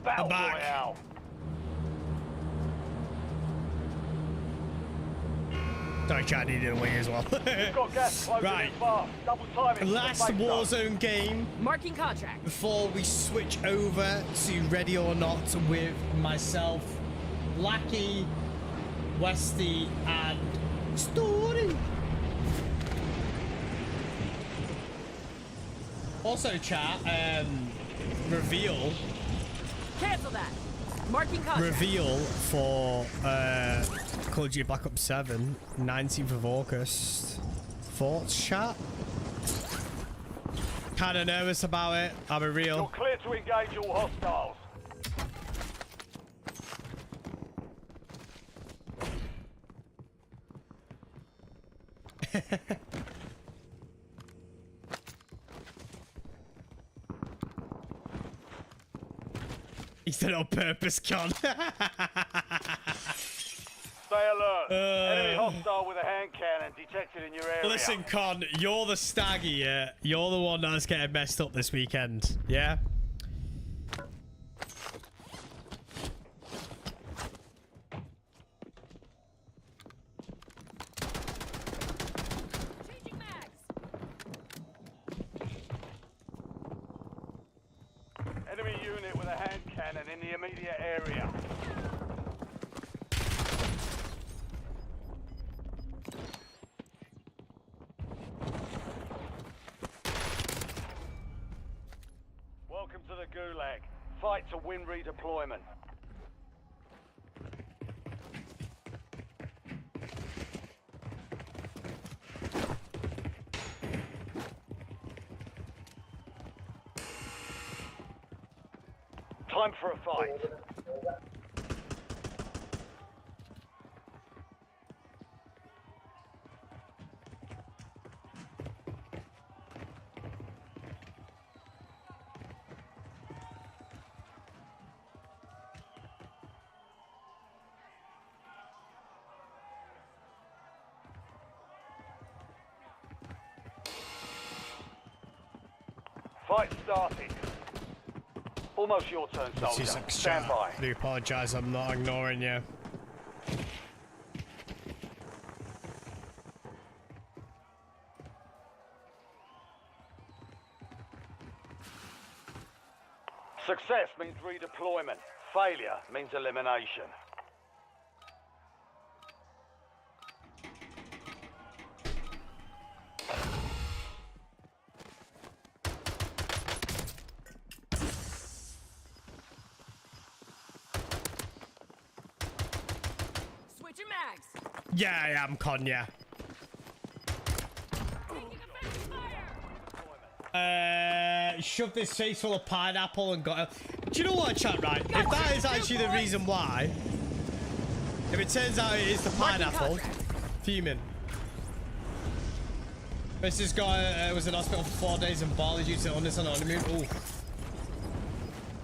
Battle back. Royale. Sorry, chat, I needed a wing as well. We've got gas closing Right. in fast. Double timing. Last Warzone game Marking contract. before we switch over to Ready or Not with myself, 𝗲𝗍𝗲, Westy and Story. Also, chat, reveal. Cancel that. Marking contract. Reveal for Call of Duty Black Ops 7, 19th of August. Thoughts, chat? Kind of nervous about it. I'll be You're real. clear to engage all hostiles. He's done it on purpose, Con. Stay alert. Enemy hostile with a hand cannon detected in your area. Listen, Con, you're the staggy, yeah? You're the one that's getting messed up this weekend, yeah? Changing mags. Enemy unit with a hand cannon in the immediate area. Welcome to the Gulag. Fight to win redeployment. Time for a fight. Fight started. Almost your turn, soldier. Stand by. I do apologise, I'm not ignoring you. Success means redeployment. Failure means elimination. Switching mags. Yeah, I am, Con, yeah. Taking effective fire. Shoved this face full of pineapple and got a... Do you know what, chat, right? If that is actually the reason why, if it turns out it is the pineapple, fuming. This guy was in hospital for 4 days in Bali due to illness and autoimmune. Ooh.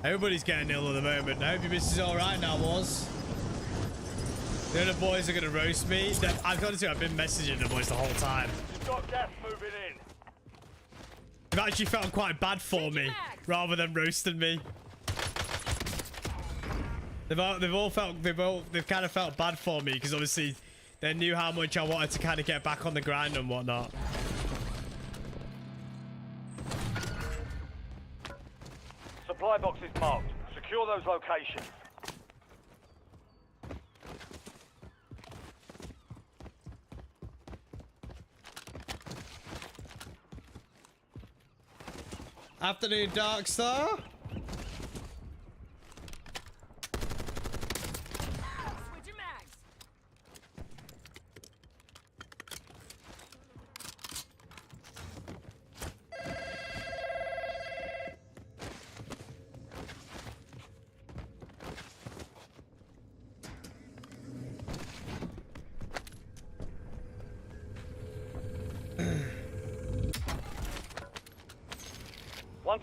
Everybody's getting ill at the moment. I hope your missus is alright now, was. The other boys are gonna roast me. I've got to say, I've been messaging the boys the whole time. You've got gas moving in. They've actually felt quite bad for me, rather than roasting me. They've kind of felt bad for me because obviously they knew how much I wanted to kind of get back on the grind and whatnot. Supply boxes marked. Secure those locations. Afternoon, Darkstar. Switching mags.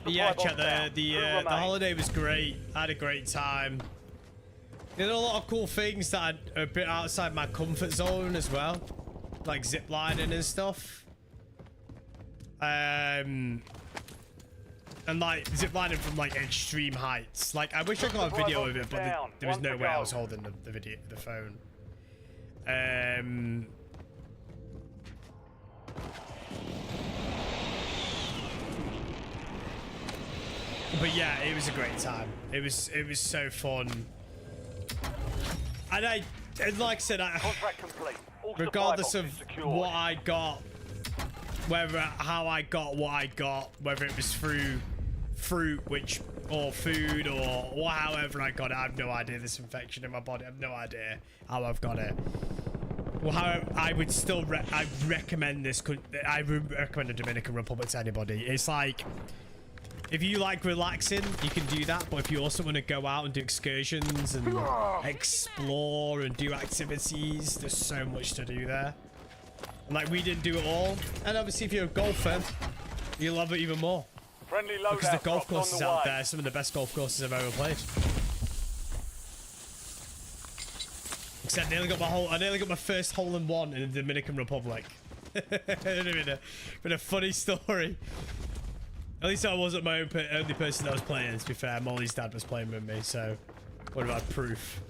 But yeah, chat, the holiday was great. I had a great time. Did a lot of cool things that are a bit outside my comfort zone as well, like ziplining and stuff. And like ziplining from like extreme heights. Like I wish I got a video of it, but there was no way I was holding the phone. But yeah, it was a great time. It was so fun. And And like I said, Contract complete. All regardless supply of boxes secured. what I got, how I got what I got, whether it was through fruit, or food, or however I got it, I have no idea. This infection in my body, I have no idea how I've got it. Well, however, I would still I recommend this. I recommend the Dominican Republic to anybody. It's like, if you like relaxing, you can do that. But if you also want to go out and do excursions and explore and do activities, there's so much to do there. And like, we didn't do it all. And obviously, if you're a golfer, you'll love it even more. Friendly loadout Because the golf drops courses on the out way. there, some of the best golf courses I've ever played. Except I nearly got my first hole in one in the Dominican Republic. It'd been a funny story. At least I wasn't my only person that was playing, to be fair. Molly's dad was playing with me, so what about proof?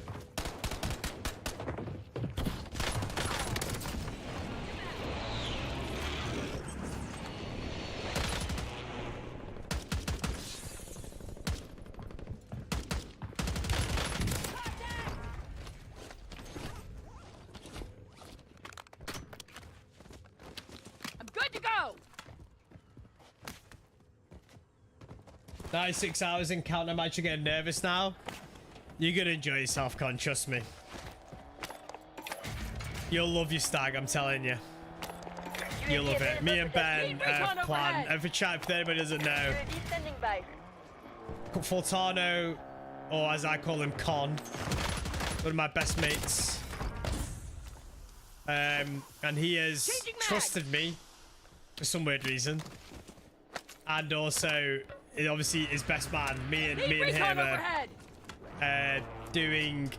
I'm good to go. 96 hours in counter match, you're getting nervous now? You're gonna enjoy yourself, Con, trust me. You'll love your stag, I'm telling you. You'll love it. Me and Ben plan. And for chat, if anybody doesn't know, Fortano, or as I call him, Con, one of my best mates. And he has trusted me for some weird reason. And also, obviously, his best man, me and him are doing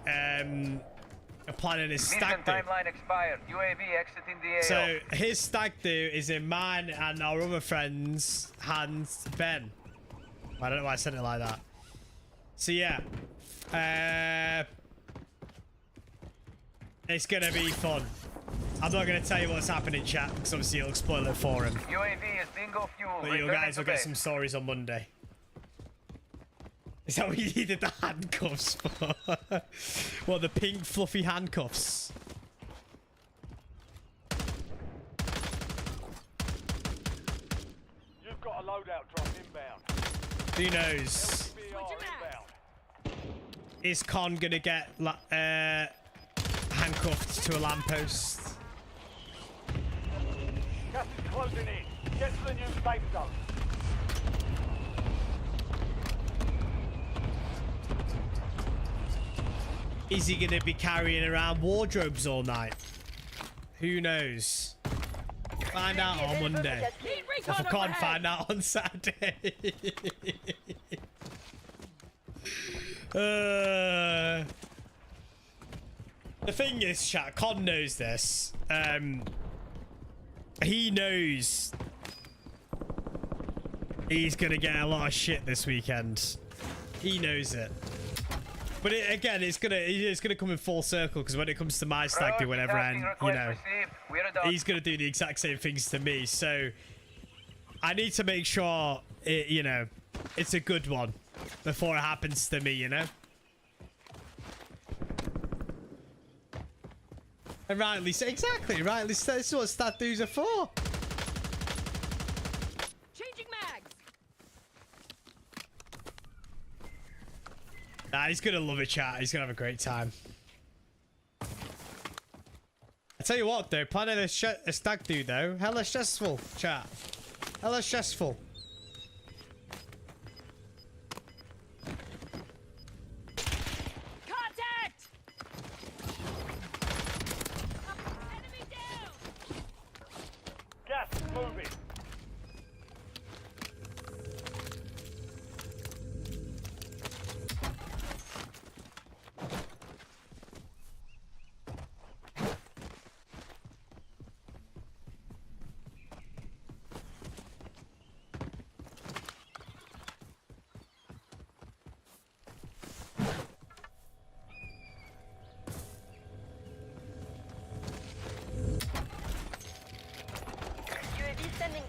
planning his stag do. Timeline expired. UAV exiting the AO. So his stag do is in mine and our other friend's hands, Ben. I don't know why I said it like that. So yeah, it's gonna be fun. I'm not gonna tell you what's happening, chat, because obviously it'll spoil it for him. UAV is bingo fuel. But you guys will get some stories on Monday. Is that what you needed the handcuffs for? What, the pink fluffy handcuffs? You've got a loadout drop inbound. Who knows? BR inbound. Is Con gonna get handcuffed to a lamppost? Gas is closing in. Get to the new safe zone. Is he gonna be carrying around wardrobes all night? Who knows? Find out on Monday. If I can't find out on Saturday. The thing is, chat, Con knows this. He knows he's gonna get a lot of shit this weekend. He knows it. But again, it's gonna come in full circle, because when it comes to my stag do, whenever he's gonna do the exact same things to me. So I need to make sure it's a good one before it happens to me, And rightly so, exactly, rightly so. This is what stat do's are for. Changing mags. Nah, he's gonna love it, chat. He's gonna have a great time. I tell you what, though, planning a stag do, though, hella stressful, chat. Hella stressful. Contact. Enemy down. Gas is moving.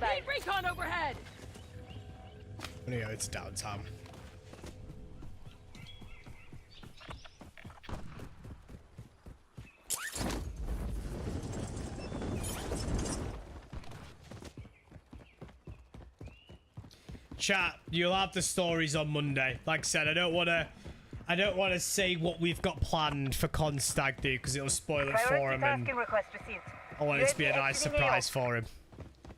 Need recon overhead. Yeah, it's downtime. chat, you'll have the stories on Monday. Like I said, I don't want to say what we've got planned for Con Stag Do because it'll spoil it for him, and request received. I want it to be a nice surprise for him.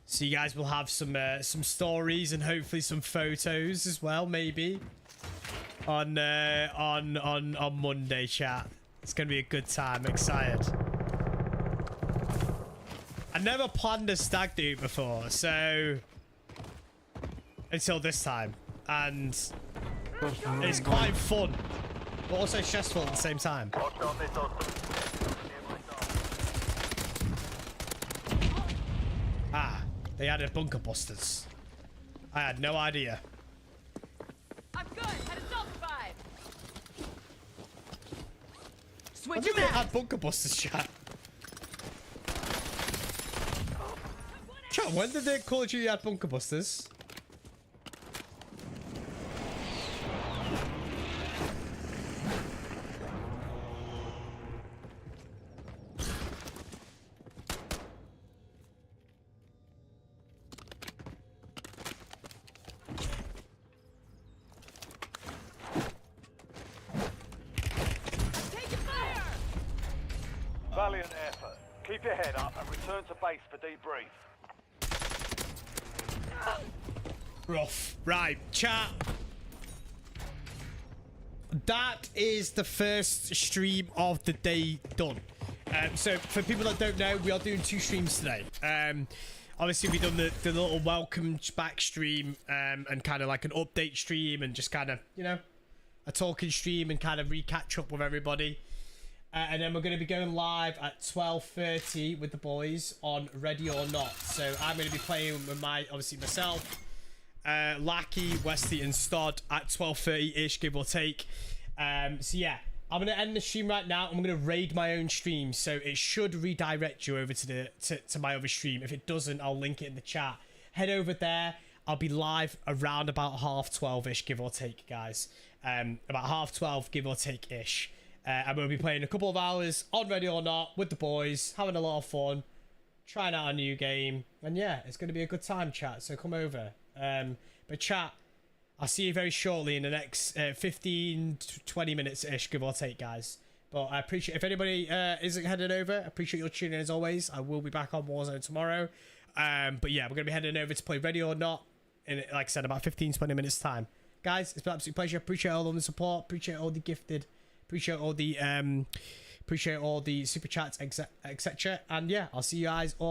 So you guys will have some stories and hopefully some photos as well, maybe on Monday, chat. It's gonna be a good time. Excited. I never planned a stag do before, so until this time, and it's quite fun, but also stressful at the same time. Ah, they added bunker busters. I had no idea. I'm good. Had a double five. When Switch did they him out. add bunker busters, chat? Chat, when did they Call of Duty add bunker busters? Taking fire. Valiant effort. Keep your head up and return to base for debrief. Rough. Right, chat. That is the first stream of the day done. So for people that don't know, we are doing 2 streams today. Obviously we done the little welcome back stream and kind of like an update stream and just kind of, you know, a talking stream and kind of re-catch up with everybody. And then we're going to be going live at 12:30 with the boys on Ready or Not. So I'm going to be playing with obviously myself, 𝗖cie𝗱𝗲, Westy and Stod at 12:30-ish, give or take. So yeah, I'm going to end the stream right now. I'm going to raid my own stream, so it should redirect you over to my other stream. If it doesn't, I'll link it in the chat. Head over there. I'll be live around about 12:30-ish, give or take, guys. About 12:30, give or take-ish. And we'll be playing a couple of hours on Ready or Not with the boys, having a lot of fun, trying out a new game. And yeah, it's going to be a good time, chat, so come over. But chat, I'll see you very shortly in the next 15 to 20 minutes-ish, give or take, guys. But I appreciate, if anybody isn't headed over, I appreciate your tuning in as always. I will be back on Warzone tomorrow. But yeah, we're going to be heading over to play Ready or Not in, like I said, about 15-20 minutes time. Guys, it's been an absolute pleasure. Appreciate all the support. Appreciate all the gifted. Appreciate all the super chats, etc. And yeah, I'll see you guys all